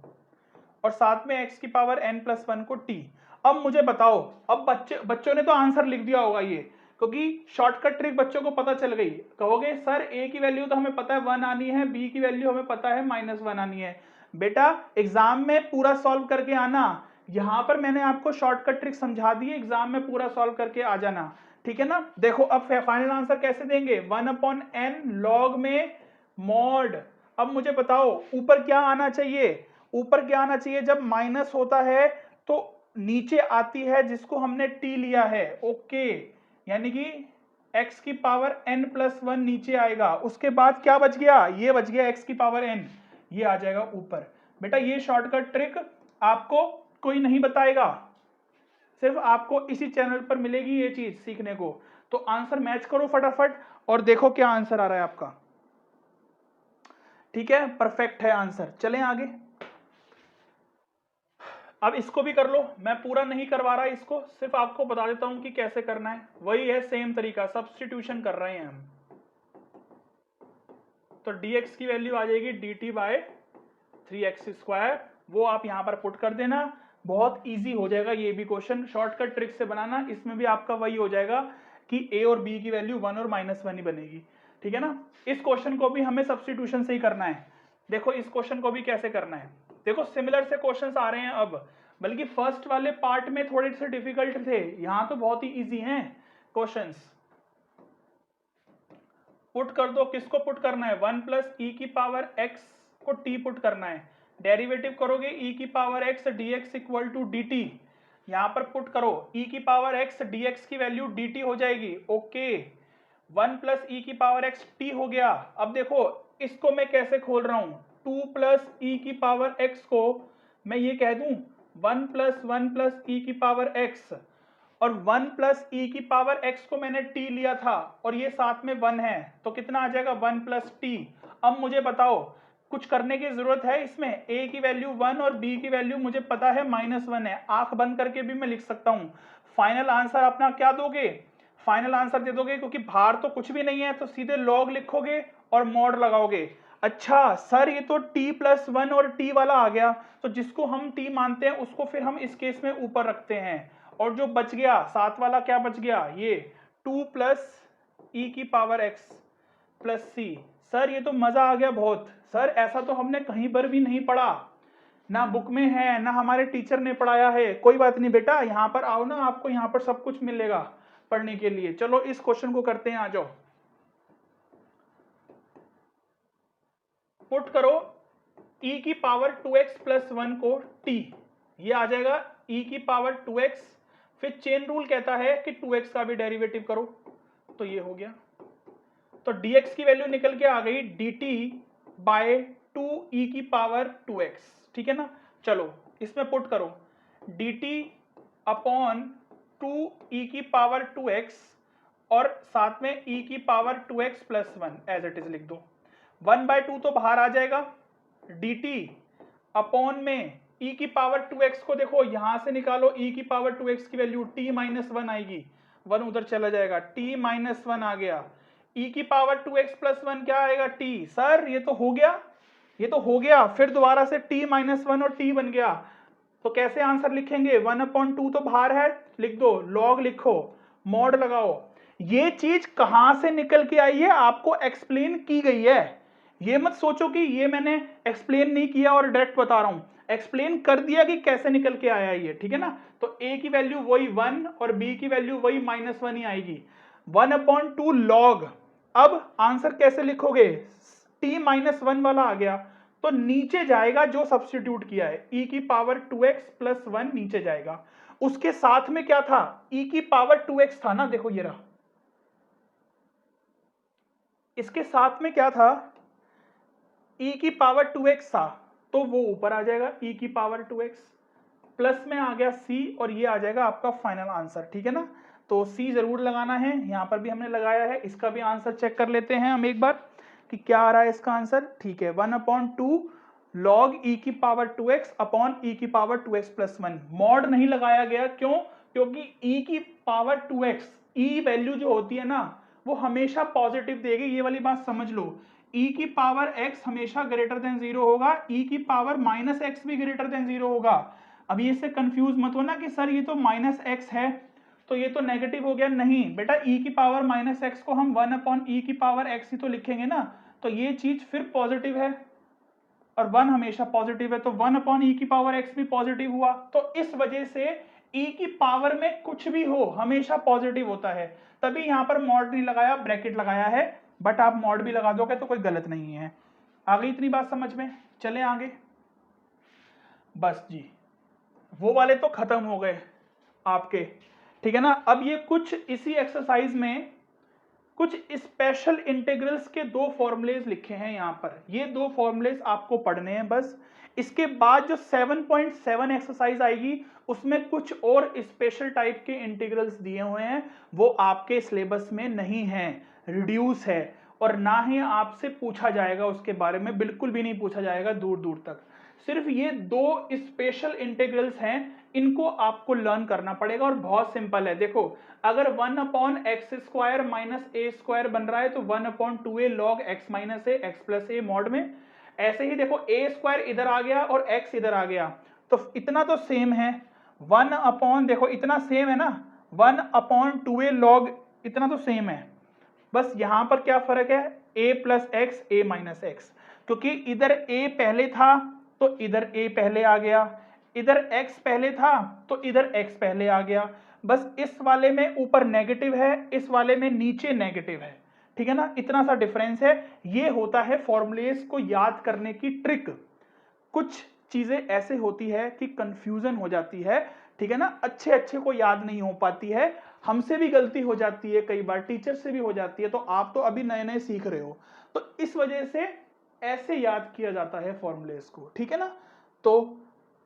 और साथ में x की पावर n प्लस 1 को t। अब मुझे बताओ, अब बच्चों ने तो आंसर लिख दिया होगा ये, क्योंकि शॉर्टकट ट्रिक बच्चों को पता चल गई। कहोगे सर a की वैल्यू तो हमें पता है 1 आनी है, b की वैल्यू हमें पता है माइनस 1 आनी है। बेटा एग्जाम में पूरा सॉल्व करके आना, यहां पर मैंने आपको शॉर्टकट ट्रिक समझा दी है, एग्जाम में पूरा सॉल्व करके आ जाना। ठीक है ना, देखो अब फाइनल आंसर कैसे देंगे, 1 अपॉन n लॉग में मॉड। अब मुझे बताओ ऊपर क्या आना चाहिए, ऊपर क्या आना चाहिए, जब माइनस होता है तो नीचे आती है जिसको हमने t लिया है, ओके, यानी कि x की पावर n प्लस 1 नीचे आएगा, उसके बाद क्या बच गया, ये बच गया x की पावर n, ये आ जाएगा ऊपर। बेटा ये शॉर्टकट ट्रिक आपको कोई नहीं बताएगा, सिर्फ आपको इसी चैनल पर मिलेगी ये चीज सीखने को। तो आंसर मैच करो फटाफट और देखो क्या आंसर आ रहा है आपका। ठीक है, परफेक्ट है आंसर। चलें आगे, अब इसको भी कर लो, मैं पूरा नहीं करवा रहा इसको, सिर्फ आपको बता देता हूं कि कैसे करना है, वही है सेम तरीका, सब्स्टिट्यूशन कर रहे हैं हम। तो dx की वैल्यू आ जाएगी dt बाय 3x², वो आप यहां पर पुट कर देना, बहुत इजी हो जाएगा ये भी क्वेश्चन, शॉर्टकट ट्रिक से बनाना, इसमें भी आपका वही हो जाएगा कि a और b की वैल्यू 1 और -1 ही बनेगी। ठीक है ना, इस क्वेश्चन को भी हमें सब्स्टिट्यूशन से ही करना है। देखो इस क्वेश्चन को भी कैसे करना है, देखो सिमिलर से क्वेश्चंस आ रहे हैं अब, बल्कि फर्स्ट वाले पार्ट में थोड़े से डिफिकल्ट थे, यहां तो बहुत ही इजी हैं क्वेश्चंस। पुट कर दो, किसको पुट करना है, 1 प्लस ई की पावर x को t पुट करना है, डेरिवेटिव करोगे e की power x dx equal to dt, यहां पर पुट करो e की पावर x dx की वैल्यू dt हो जाएगी, ओके, 1 प्लस ई की पावर x t हो गया। अब देखो इसको मैं कैसे खोल रहा हूं, 2 प्लस ई की पावर x को मैं ये कह दूं 1 प्लस ई की पावर x, और 1 प्लस ई की पावर x को मैंने t लिया था और ये साथ में 1 है, तो कितना आ जाएगा 1 प्लस t। अब मुझे बताओ कुछ करने की जरूरत है इसमें, a की वैल्यू 1 और b की वैल्यू मुझे पता है -1 है, आंख बंद करके भी मैं लिख सकता हूं। फाइनल आंसर अपना क्या दोगे, फाइनल आंसर दे दोगे, क्योंकि बाहर तो कुछ भी नहीं है, तो सीधे लॉग लिखोगे और मॉड लगाओगे। अच्छा सर ये तो t प्लस 1 और t वाला आ गया, तो जिसको हम t मानते हैं उसको फिर हम इस केस में ऊपर रखते हैं, और जो बच गया साथ वाला क्या बच गया, ये 2 प्लस ई की power x plus c। Sir ये तो मजा आ गया बहुत, सर ऐसा तो हमने कहीं पर भी नहीं पढ़ा, ना बुक में है ना हमारे टीचर ने पढ़ाया है। कोई बात नहीं बेटा, यहाँ पर आओ ना, आपको यहाँ पर सब कुछ मिलेगा पढ़ने के लिए। चलो इस क्वेश्चन को करते हैं, आ जाओ। पुट करो e की पावर 2x प्लस 1 को t, ये आ जाएगा e की पावर 2x, फिर चेन रूल कहता है कि 2x का भी डेरिवेटिव करो, तो ये हो गया। तो dx की वैल्यू निकल के आ गई dt बाय 2e की पावर 2x। ठीक है ना, चलो इसमें पुट करो dt अपॉन 2e की पावर 2x और साथ में e की power 2x plus 1 as it is लिख दो, 1/2 तो बाहर आ जाएगा, dt अपॉन में e की पावर 2x को देखो यहां से निकालो, e की पावर 2x की वैल्यू t माइनस 1 आएगी, 1 उधर चला जाएगा, t माइनस 1 आ गया, e की पावर 2x प्लस 1 क्या आएगा t। सर ये तो हो गया, ये तो हो गया, फिर दोबारा से t माइनस 1 और t बन गया, तो कैसे आंसर लिखेंगे, 1/2 तो बाहर है, लिख दो, लॉग लिखो, मॉड लगाओ, ये चीज कहां से निकल के आई है आपको एक्सप्लेन की गई है। ये मत सोचो कि ये मैंने एक्सप्लेन नहीं किया और डायरेक्ट बता रहा हूं, एक्सप्लेन कर दिया कि कैसे निकल के आया ये, ठीक है ना। तो a की वैल्यू वही 1 और b की वैल्यू वही -1 ही आएगी, 1/2 log। अब आंसर कैसे लिखोगे, t-1 वाला आ गया तो नीचे जाएगा जो सब्स्टिट्यूट किया है, e की पावर 2x + 1 नीचे जाएगा। उसके साथ में क्या था, e की पावर 2x था ना, देखो ये रहा, इसके साथ में क्या था, e की पावर 2x था, तो वो ऊपर आ जाएगा e की पावर 2x, प्लस में आ गया c और ये आ जाएगा आपका फाइनल आंसर, ठीक है ना। तो c जरूर लगाना है, यहां पर भी हमने लगाया है, इसका भी आंसर चेक कर लेते हैं हम एक बार कि क्या आ रहा है इसका आंसर। ठीक है, 1/2 log e की पावर 2x अपॉन e की पावर 2x + 1। मॉड नहीं लगाया गया, क्यों, क्योंकि e की पावर 2x, e वैल्यू जो होती है ना वो हमेशा पॉजिटिव देगी, ये वाली बात समझ लो। e की पावर x हमेशा ग्रेटर देन 0 होगा, e की पावर -x भी ग्रेटर देन 0 होगा। अभी इससे कंफ्यूज मत होना कि सर ये तो -x है तो ये तो नेगेटिव हो गया, नहीं बेटा, e की पावर -x को हम 1/e की पावर x ही तो लिखेंगे ना, तो ये चीज फिर पॉजिटिव है और 1 हमेशा पॉजिटिव है, तो 1/e की पावर x भी पॉजिटिव हुआ। तो इस वजह से e की पावर में कुछ भी हो हमेशा पॉजिटिव होता है, तभी यहां पर मॉड नहीं लगाया, ब्रैकेट लगाया है, बट आप मॉड भी लगा दोगे तो कोई गलत नहीं है। आ गई इतनी बात समझ में, चले आगे। बस जी, वो वाले तो खत्म हो गए आपके, ठीक है ना। अब ये कुछ इसी एक्सरसाइज में कुछ स्पेशल इंटीग्रल्स के दो फॉर्मूलेज लिखे हैं यहां पर, ये दो फॉर्मूलेज आपको पढ़ने हैं बस। इसके बाद जो 7.7 एक्सरसाइज आएगी उसमें कुछ और स्पेशल टाइप के इंटीग्रल्स दिए हुए हैं, वो आपके सिलेबस में नहीं है, रिड्यूस है, और ना ही आपसे पूछा जाएगा उसके बारे में, बिल्कुल भी नहीं पूछा जाएगा दूर दूर तक। सिर्फ ये दो स्पेशल इंटीग्रल्स हैं, इनको आपको लर्न करना पड़ेगा और बहुत सिंपल है। देखो, अगर 1/x² - a² बन रहा है तो 1/2a log x - a x + a mod में, ऐसे ही देखो a² इधर आ गया और x इधर आ गया, तो इतना तो सेम है, देखो इतना सेम है ना, 1/2a log, इतना तो सेम है, बस यहां पर क्या फर्क है, a + x a - x, क्योंकि इधर a पहले था तो इधर a पहले आ गया, इधर x पहले था तो इधर x पहले आ गया, बस इस वाले में ऊपर नेगेटिव है, इस वाले में नीचे नेगेटिव है, ठीक है ना, इतना सा डिफरेंस है। ये होता है फॉर्मूलेस को याद करने की ट्रिक। कुछ चीजें ऐसे होती है कि कंफ्यूजन हो जाती है, ठीक है ना, अच्छे अच्छे को याद नहीं हो पाती है, हमसे भी गलती हो जाती है, कई बार टीचर से भी हो जाती है, तो आप तो अभी नए नए सीख रहे हो, तो इस वजह से ऐसे याद किया जाता है फॉर्मूलेस को, ठीक है ना। तो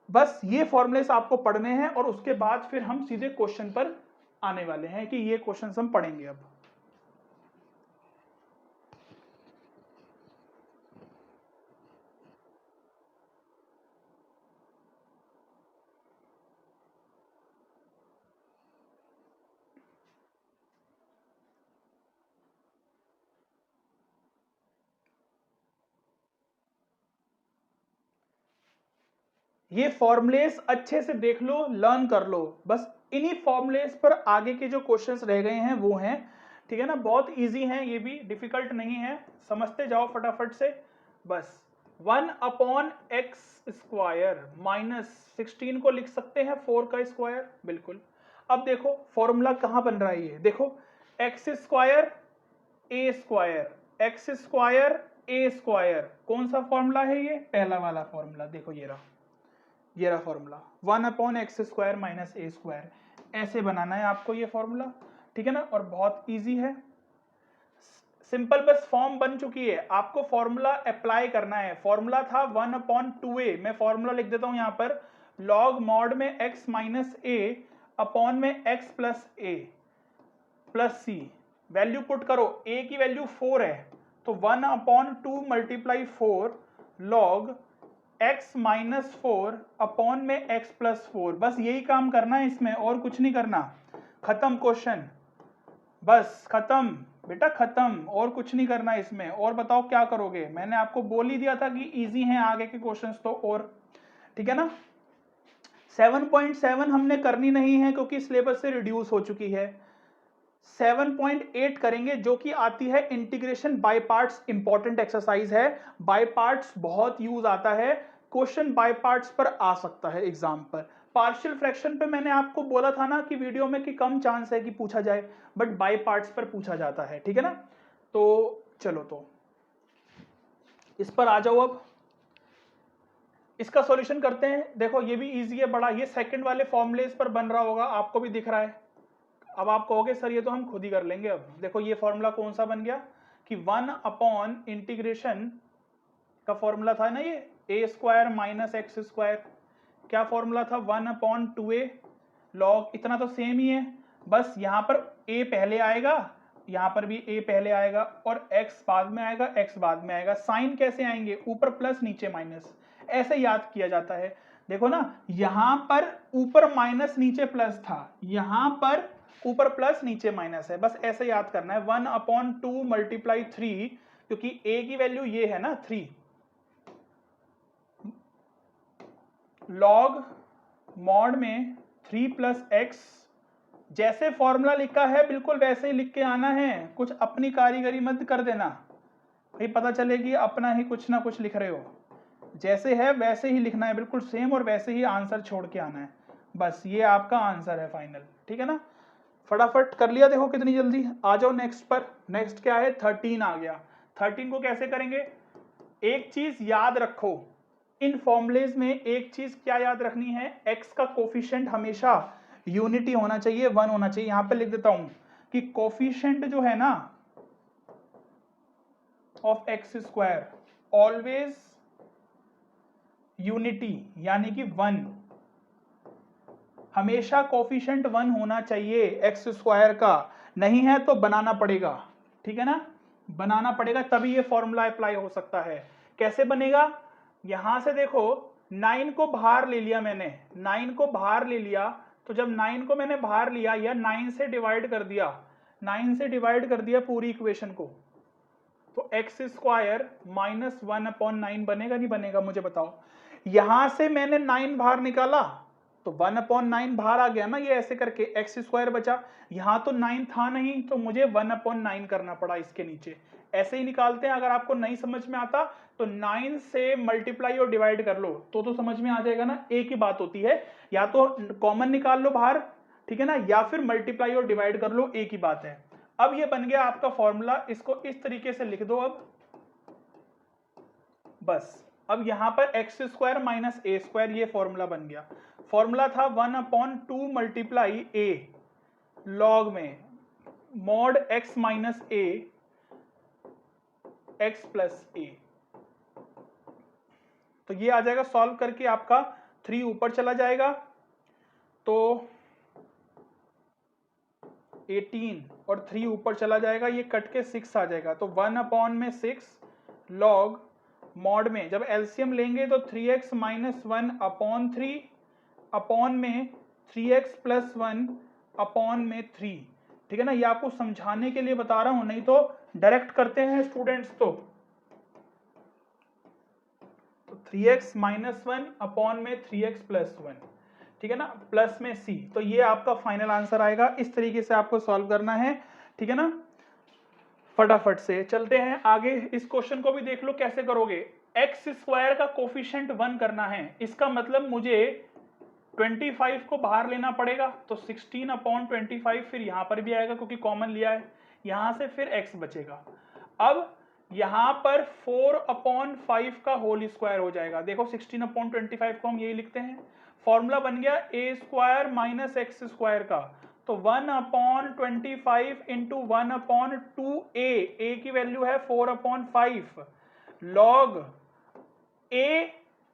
बस ये फॉर्मूलेस आपको पढ़ने हैं और उसके बाद फिर हम सीधे क्वेश्चन पर आने वाले हैं कि ये क्वेश्चन हम पढ़ेंगे अब। ये फॉर्मूलेस अच्छे से देख लो, लर्न कर लो, बस इन्हीं फॉर्मूलेस पर आगे के जो क्वेश्चंस रह गए हैं वो हैं, ठीक है ना, बहुत इजी हैं, ये भी डिफिकल्ट नहीं है, समझते जाओ फटाफट से। बस 1/x² -16 को लिख सकते हैं 4 का स्क्वायर, बिल्कुल। अब देखो फॉर्मूला कहां बन रहा है, ये देखो, x² a² x² a², कौन सा फॉर्मूला है ये, पहला वाला फॉर्मूला, देखो ये रहा फॉर्मूला, 1/x² - a², ऐसे बनाना है आपको ये फॉर्मूला, ठीक है ना, और बहुत इजी है, सिंपल, बस फॉर्म बन चुकी है, आपको फॉर्मूला अप्लाई करना है। फॉर्मूला था 1/2a, मैं फॉर्मूला लिख देता हूं यहां पर, लॉग मॉड में x - a अपॉन में x + a + c, value put करो, a की वैल्यू 4 है तो 1/2 × 4 log x - 4 अपॉन में x + 4, बस यही काम करना है इसमें, और कुछ नहीं करना, खत्म क्वेश्चन, बस खत्म बेटा खत्म, और कुछ नहीं करना इसमें। और बताओ क्या करोगे, मैंने आपको बोल ही दिया था कि इजी हैं आगे के क्वेश्चंस तो, और ठीक है ना। 7.7 हमने करनी नहीं है क्योंकि सिलेबस से रिड्यूस हो चुकी है, 7.8 करेंगे, जो कि आती है integration by parts. Important exercise है, बाय पार्ट्स बहुत यूज आता है, क्वेश्चन बाय पार्ट्स पर आ सकता है एग्जाम पर। पार्शियल फ्रैक्शन पे मैंने आपको बोला था ना कि वीडियो में कि कम चांस है कि पूछा जाए, बट बाय पार्ट्स पर पूछा जाता है, ठीक है ना। तो चलो, तो इस पर आ जाओ। अब इसका सॉल्यूशन करते हैं। देखो ये भी इजी है बड़ा, ये सेकंड वाले फॉर्मूले इस पर बन रहा होगा, आपको भी दिख रहा है। अब आप कहोगे सर ये तो हम खुद ही कर लेंगे। अब देखो ये फॉर्मूला कौन सा बन गया कि 1 अपॉन इंटीग्रेशन का फॉर्मूला था ना ये ए स्क्वायर माइनस एक्स स्क्वायर। क्या फॉर्मूला था? 1 अपॉन 2a लॉग, इतना तो सेम ही है, बस यहाँ पर a पहले आएगा, यहाँ पर भी a पहले आएगा, और x बाद में आएगा, x बाद में आएगा। साइन कैसे आएंगे? ऊपर प्लस नीचे माइनस, ऐसे याद किया जाता है। देखो ना, यहां पर ऊपर माइनस नीचे प्लस था, यहां पर ऊपर प्लस नीचे माइनस है, बस ऐसे याद करना है। 1 अपॉन 2 मल्टीप्लाई 3, क्योंकि a की वैल्यू ये है ना 3, लॉग मॉड में 3 प्लस एक्स, जैसे फॉर्मूला लिखा है बिल्कुल वैसे ही लिख के आना है, कुछ अपनी कारीगरी मत कर देना भाई, पता चले कि अपना ही कुछ ना कुछ लिख रहे हो। जैसे है वैसे ही लिखना है, बिल्कुल सेम, और वैसे ही आंसर छोड़ के आना है। बस ये आपका आंसर है फाइनल, ठीक है ना। फटाफट कर लिया, देखो कितनी जल्दी। आ जाओ नेक्स्ट पर। नेक्स्ट क्या है? 13 आ गया। 13 को कैसे करेंगे? एक चीज याद रखो, इन फॉर्मुलेज में एक चीज क्या याद रखनी है, एक्स का कोफिशिएंट हमेशा यूनिटी होना चाहिए, 1 होना चाहिए। यहां पे लिख देता हूं कि कोफिशिएंट जो है ना of x square always unity, यानी कि 1, हमेशा कोफिशिएंट 1 होना चाहिए एक्स स्क्वायर का, नहीं है तो बनाना पड़ेगा, ठीक है ना, बनाना पड़ेगा, तभी ये फॉर्मूला अप्लाई हो सकता है। कैसे बनेगा? यहां से देखो 9 को बाहर ले लिया मैंने, 9 को बाहर ले लिया, तो जब 9 को मैंने बाहर लिया या 9 से डिवाइड कर दिया, 9 से डिवाइड कर दिया पूरी इक्वेशन को, तो एक्स स्क्वायर माइनस 1 अपॉन 9 बनेगा नहीं बनेगा? मुझे बताओ। यहां से मैंने 9 बाहर निकाला तो 1 अपॉन 9 बाहर आ गया ना, ये ऐसे करके एक्स स्क्वायर बचा। यहां तो 9 था नहीं, तो मुझे 1 अपॉन 9 करना पड़ा इसके नीचे। ऐसे ही निकालते हैं, अगर आपको नहीं समझ में आता तो 9 से मल्टीप्लाई और डिवाइड कर लो, तो समझ में आ जाएगा ना। एक ही बात होती है, या तो कॉमन निकाल लो बाहर, ठीक है ना, या फिर मल्टीप्लाई और डिवाइड कर लो, एक ही बात है। अब ये बन गया आपका फॉर्मूला, इसको इस तरीके से लिख दो अब, बस। अब यहां पर एक्स स्क्वायर माइनस ए स्क्वायर, ये फॉर्मूला बन गया। फॉर्मूला था 1 अपॉन 2 मल्टीप्लाई ए लॉग में मॉड एक्स माइनस ए एक्स प्लस ए, तो ये आ जाएगा। सॉल्व करके आपका 3 ऊपर चला जाएगा, तो 18 और 3 ऊपर चला जाएगा, ये कट के 6 आ जाएगा, तो 1 अपॉन में 6 लॉग मॉड में जब एलसीएम लेंगे तो 3x माइनस 1 अपॉन 3 अपॉन में 3x प्लस 1 अपॉन में 3, ठीक है ना। ये आपको समझाने के लिए बता रहा हूं, नहीं तो डायरेक्ट करते हैं स्टूडेंट्स तो 3x माइनस 1 अपॉन में 3x प्लस 1, ठीक है ना, प्लस में c, तो ये आपका फाइनल आंसर आएगा। इस तरीके से आपको सॉल्व करना है, ठीक है ना। फटाफट से चलते हैं आगे, इस क्वेश्चन को भी देख लो कैसे करोगे। एक्स स्क्वायर का कोफिशिएंट 1 करना है, इसका मतलब मुझे 25 को बाहर लेना पड़ेगा, तो 16 अपॉन 25 फिर यहां पर भी आएगा क्योंकि कॉमन लिया है, यहां से फिर x बचेगा। अब यहां पर 4 अपॉन 5 का होल स्क्वायर हो जाएगा। देखो 16 अपॉन 25 को हम यही लिखते हैं। फॉर्मूला बन गया ए स्क्वायर माइनस एक्स स्क्वायर का, तो 1 अपॉन 25 इंटू 1 अपॉन 2a, ए की वैल्यू है 4 upon 5 log a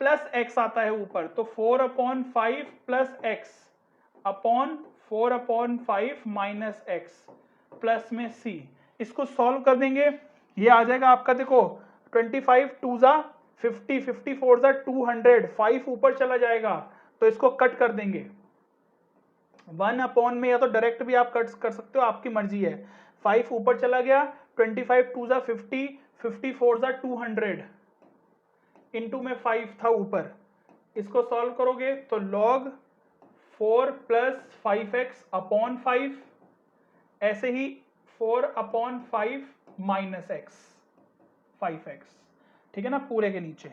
plus x आता है ऊपर, तो 4 upon 5 plus x upon 4 upon 5 minus x plus में c। इसको सॉल्व कर देंगे, ये आ जाएगा आपका, देखो 25 2 जा 50, 54 जा 200, 5 ऊपर चला जाएगा, तो इसको कट कर देंगे 1 अपॉन में, या तो डायरेक्ट भी आप कट कर सकते हो, आपकी मर्जी है। 5 ऊपर चला गया, 25 2 जा 50, 54 जा 200, इंटू में 5 था ऊपर, इसको सॉल्व करोगे तो लॉग 4 प्लस 5x अपॉन 5 ऐसे ही 4/5 माइनस एक्स 5x, ठीक है ना, पूरे के नीचे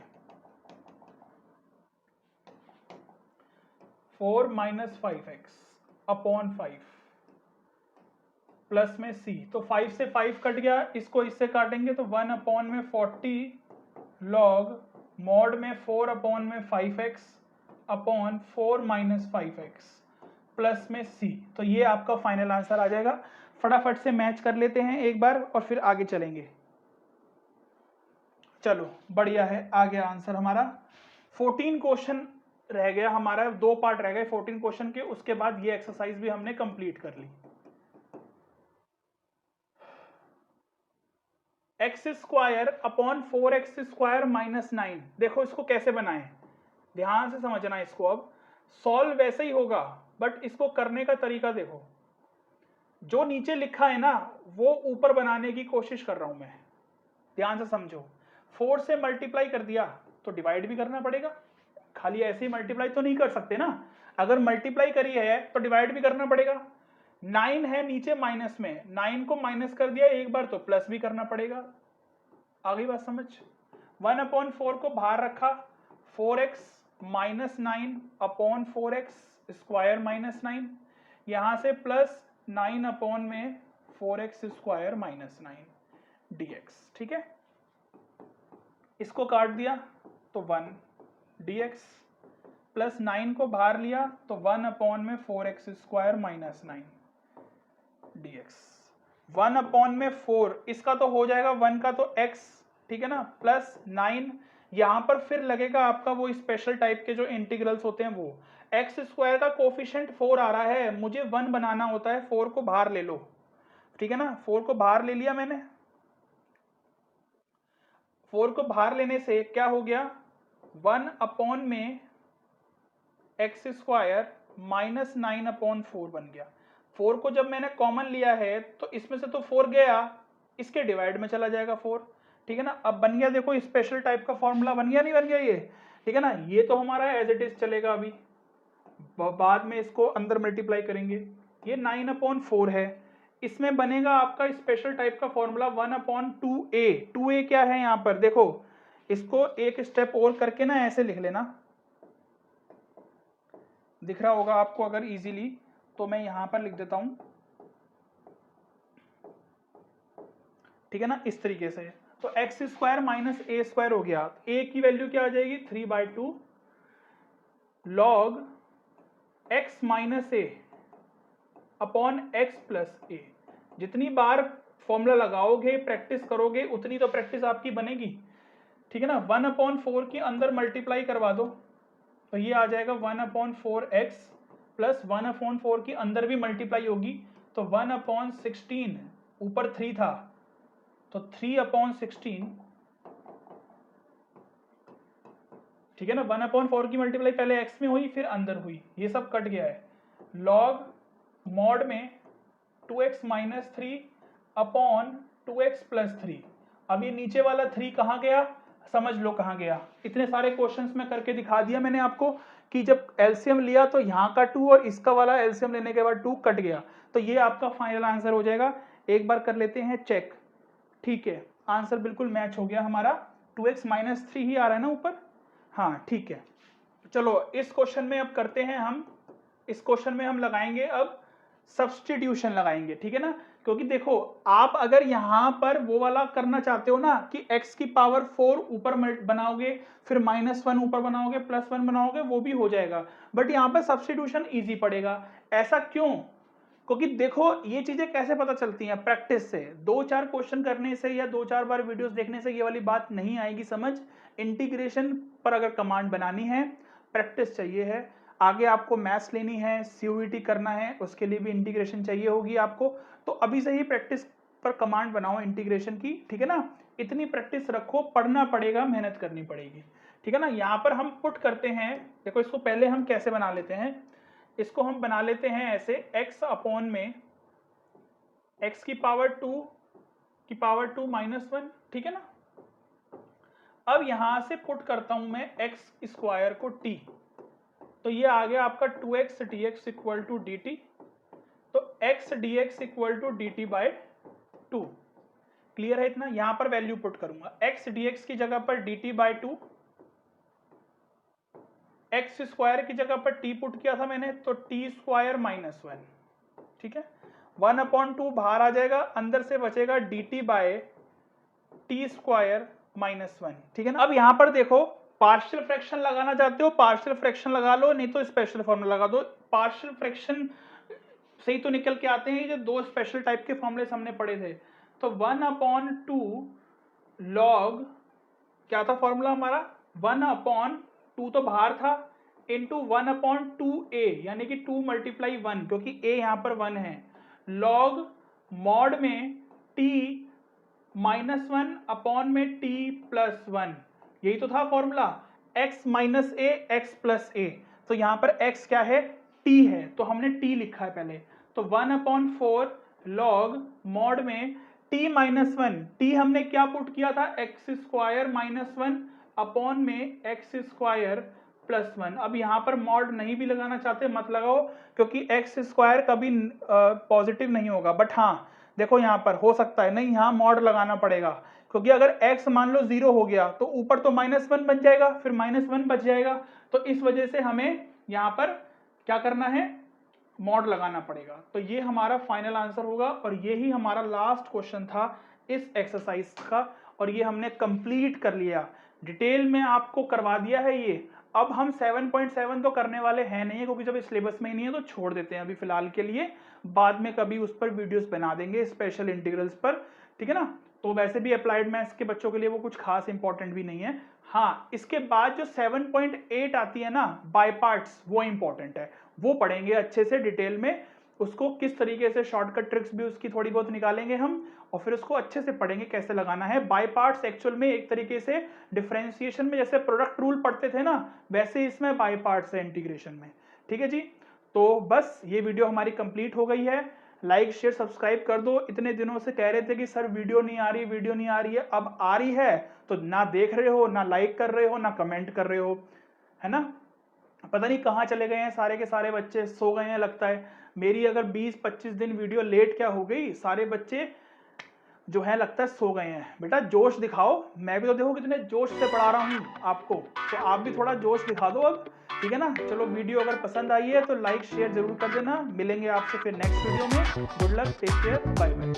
4 माइनस 5x/5 प्लस में c, तो 5 से 5 कट गया, इसको इससे काटेंगे तो 1/40 log मॉड में 4/5x/4 माइनस 5x प्लस में c। तो ये आपका फाइनल आंसर आ जाएगा। फटाफट से मैच कर लेते हैं एक बार और फिर आगे चलेंगे। चलो बढ़िया है, आ गया आंसर हमारा। 14 क्वेश्चन रह गया हमारा, 2 पार्ट रह गए 14 क्वेश्चन के, उसके बाद ये एक्सरसाइज भी हमने कंप्लीट कर ली। x² / 4x² माइनस 9, देखो इसको कैसे बनाएं, ध्यान से समझना इसको। अब सॉल्व वैसे ही होगा बट इसको करने का तरीका देखो। जो नीचे लिखा है ना वो ऊपर बनाने की कोशिश कर रहा हूं मैं, ध्यान से समझो। 4 से मल्टीप्लाई कर दिया तो डिवाइड भी करना पड़ेगा, खाली ऐसे ही मल्टीप्लाई तो नहीं कर सकते ना। अगर मल्टीप्लाई करी है तो डिवाइड भी करना पड़ेगा। 9 है नीचे माइनस में, 9 को माइनस कर दिया एक बार तो प्लस भी करना पड़ेगा। आ गई बात समझ। 1/4 को बाहर रखा, 4x माइनस 9/4x² माइनस 9, यहां से प्लस 9/4x² माइनस 9 dx, ठीक है। इसको काट दिया तो 1 dx, प्लस 9 को बाहर लिया तो 1/4x² माइनस 9 dx। 1/4 इसका तो हो जाएगा 1 का तो x, ठीक है ना, प्लस 9 यहां पर फिर लगेगा आपका वो स्पेशल टाइप के जो इंटीग्रल्स होते हैं वो। x² का कोफिशिएंट 4 आ रहा है, मुझे 1 बनाना होता है, 4 को बाहर ले लो, ठीक है ना। 4 को बाहर ले लिया मैंने, 4 को बाहर लेने से क्या हो गया, 1 में x² माइनस 9/4 बन गया। 4 को जब मैंने कॉमन लिया है तो इसमें से तो 4 गया, इसके डिवाइड में चला जाएगा 4, ठीक है ना। अब बन गया, देखो स्पेशल टाइप का फॉर्मूला बन गया, नहीं बन गया ये, ठीक है ना। ये तो हमारा एज इट इज चलेगा, अभी बाद में इसको अंदर मल्टीप्लाई करेंगे। ये 9/4 है, इसमें बनेगा आपका स्पेशल टाइप का फॉर्मूला 1/2a। 2a क्या है यहाँ पर देखो, इसको एक स्टेप और करके ना ऐसे लिख लेना, दिख रहा होगा आपको अगर इजीली, तो मैं यहां पर लिख देता हूं, ठीक है ना, इस तरीके से। तो x² माइनस a² हो गया, a की वैल्यू क्या आ जाएगी 3/2 log x minus a upon x plus a। जितनी बार फॉर्मूला लगाओगे प्रैक्टिस करोगे उतनी तो प्रैक्टिस आपकी बनेगी, ठीक है ना। 1/4 की अंदर मल्टीप्लाई करवा दो तो ये आ जाएगा 1/4x प्लस 1/4 की अंदर भी मल्टीप्लाई होगी तो 1/16, ऊपर 3 था तो 3/16, ठीक है ना। 1/4 की मल्टीप्लाई पहले x में हुई फिर अंदर हुई, ये सब कट गया है। लॉग मॉड में 2x minus 3 upon 2x plus 3। अब ये नीचे वाला 3 कहाँ गया, समझ लो कहाँ गया। इतने सारे क्वेश्चंस में करके दिखा दिया मैंने आपको कि जब एलसीएम लिया तो यहाँ का 2 और इसका वाला एलसीएम लेने के बाद 2 कट गया, तो ये आपका फाइनल आंसर हो जाएगा। एक बार कर लेते हैं चेक, ठीक है, आंसर बिल्कुल मैच हो गया हमारा। 2x माइनस 3 ही आ रहा है ना ऊपर, हाँ ठीक है। चलो इस क्वेश्चन में अब करते हैं हम, इस क्वेश्चन में हम लगाएंगे अब सब्स्टिट्यूशन लगाएंगे, ठीक है ना। क्योंकि देखो आप अगर यहां पर वो वाला करना चाहते हो ना कि x की पावर 4 ऊपर बनाओगे फिर -1 ऊपर बनाओगे +1 बनाओगे, वो भी हो जाएगा, बट यहाँ पर सब्स्टिट्यूशन इजी पड़ेगा। ऐसा क्यों, क्योंकि देखो ये चीजें कैसे पता चलती हैं, प्रैक्टिस से। 2-4 क्वेश्चन करने से या 2-4 बार वीडियोस देखने से ये वाली बात नहीं आएगी समझ। इंटीग्रेशन पर अगर कमांड बनानी है प्रैक्टिस चाहिए है। आगे आपको मैथ्स लेनी है, सीयूईटी करना है, उसके लिए भी इंटीग्रेशन चाहिए होगी आपको, तो अभी से ही प्रैक्टिस पर कमांड बनाओ इंटीग्रेशन की, ठीक है ना। इतनी प्रैक्टिस रखो, पढ़ना पड़ेगा, मेहनत करनी पड़ेगी, ठीक है ना। यहाँ पर हम पुट करते हैं, देखो इसको पहले हम कैसे बना लेते हैं, इसको हम बना लेते हैं ऐसे x अपॉन में x की पावर 2 माइनस 1, ठीक है ना। अब यहां से पुट करता हूं मैं x² को t, तो ये आ गया आपका 2x dx equal to dt। तो x dx equal to dt by 2। Clear है इतना? यहां पर वैल्यू पुट करूंगा, x dx की जगह पर dt बाय 2, एक्स स्क्वायर की जगह पर t पुट किया था मैंने, तो t स्क्वायर माइनस 1। ठीक है, 1/2 बाहर आ जाएगा, अंदर से बचेगा dt by T square minus 1। ठीक है ना? अब यहां पर देखो, पार्शियल फ्रैक्शन लगाना चाहते हो पार्शियल फ्रैक्शन लगा लो, नहीं तो स्पेशल फॉर्मूला लगा दो। पार्शियल फ्रैक्शन से ही तो निकल के आते हैं, जो दो स्पेशल टाइप के फॉर्मूले हमने पढ़े थे। तो 1/2 लॉग, क्या था फॉर्मूला हमारा, 1/2 तो बाहर था, इंटू 1/2a, यानी कि 2 मल्टीप्लाई 1, क्योंकि a यहां पर 1 है, लॉग मॉड में t -1 अपॉन में t प्लस 1। यही तो था फॉर्मूला, x माइनस ए एक्स प्लस ए। तो यहां पर x क्या है, t है, तो हमने t लिखा है पहले। तो 1/4 लॉग मॉड में t माइनस 1, t हमने क्या पुट किया था, एक्स स्क्वायर माइनस 1 अपॉन में एक्स स्क्वायर प्लस 1। अब यहाँ पर मॉड नहीं भी लगाना चाहते मत लगाओ, क्योंकि एक्स स्क्वायर कभी पॉजिटिव नहीं होगा। बट हाँ देखो, यहाँ पर हो सकता है, नहीं यहाँ मॉड लगाना पड़ेगा, क्योंकि अगर x मान लो 0 हो गया तो ऊपर तो -1 बन जाएगा, फिर -1 बच जाएगा। तो इस वजह से हमें यहाँ पर क्या करना है, मॉड लगाना पड़ेगा। तो ये हमारा फाइनल आंसर होगा, और ये ही हमारा लास्ट क्वेश्चन था इस एक्सरसाइज का, और ये हमने कंप्लीट कर लिया, डिटेल में आपको करवा दिया है ये। अब हम 7.7 तो करने वाले हैं नहीं, क्योंकि जब सिलेबस में ही नहीं है तो छोड़ देते हैं अभी फिलहाल के लिए, बाद में कभी उस पर वीडियोस बना देंगे स्पेशल इंटीग्रल्स पर। ठीक है ना? तो वैसे भी अप्लाइड मैथ्स के बच्चों के लिए वो कुछ खास इंपॉर्टेंट भी नहीं है। हाँ, इसके बाद जो 7.8 आती है ना बाय पार्ट्स, वो इंपॉर्टेंट है, वो पढ़ेंगे अच्छे से डिटेल में, उसको किस तरीके से शॉर्टकट ट्रिक्स भी उसकी थोड़ी बहुत निकालेंगे हम, और फिर उसको अच्छे से पढ़ेंगे कैसे लगाना है। बाय पार्ट्स एक्चुअल में एक तरीके से डिफरेंशिएशन में जैसे प्रोडक्ट रूल पढ़ते थे ना, वैसे इसमें बाय पार्ट्स है इंटीग्रेशन में। ठीक है जी, तो बस ये वीडियो हमारी कंप्लीट हो गई है। लाइक शेयर सब्सक्राइब कर दो। इतने दिनों से कह रहे थे कि सर वीडियो नहीं आ रही, वीडियो नहीं आ रही है, अब आ रही है, तो ना देख रहे हो, ना लाइक कर रहे हो, ना कमेंट कर रहे हो, है ना? पता नहीं कहाँ चले गए हैं सारे के सारे बच्चे, सो गए हैं लगता है। मेरी अगर 20-25 दिन वीडियो लेट क्या हो गई, सारे बच्चे जो है लगता है सो गए हैं। बेटा जोश दिखाओ, मैं भी तो देखो कितने जोश से पढ़ा रहा हूँ आपको, तो आप भी थोड़ा जोश दिखा दो अब। ठीक है ना? चलो, वीडियो अगर पसंद आई है तो लाइक शेयर जरूर कर देना। मिलेंगे आपसे फिर नेक्स्ट वीडियो में। Good luck, take care, bye bye.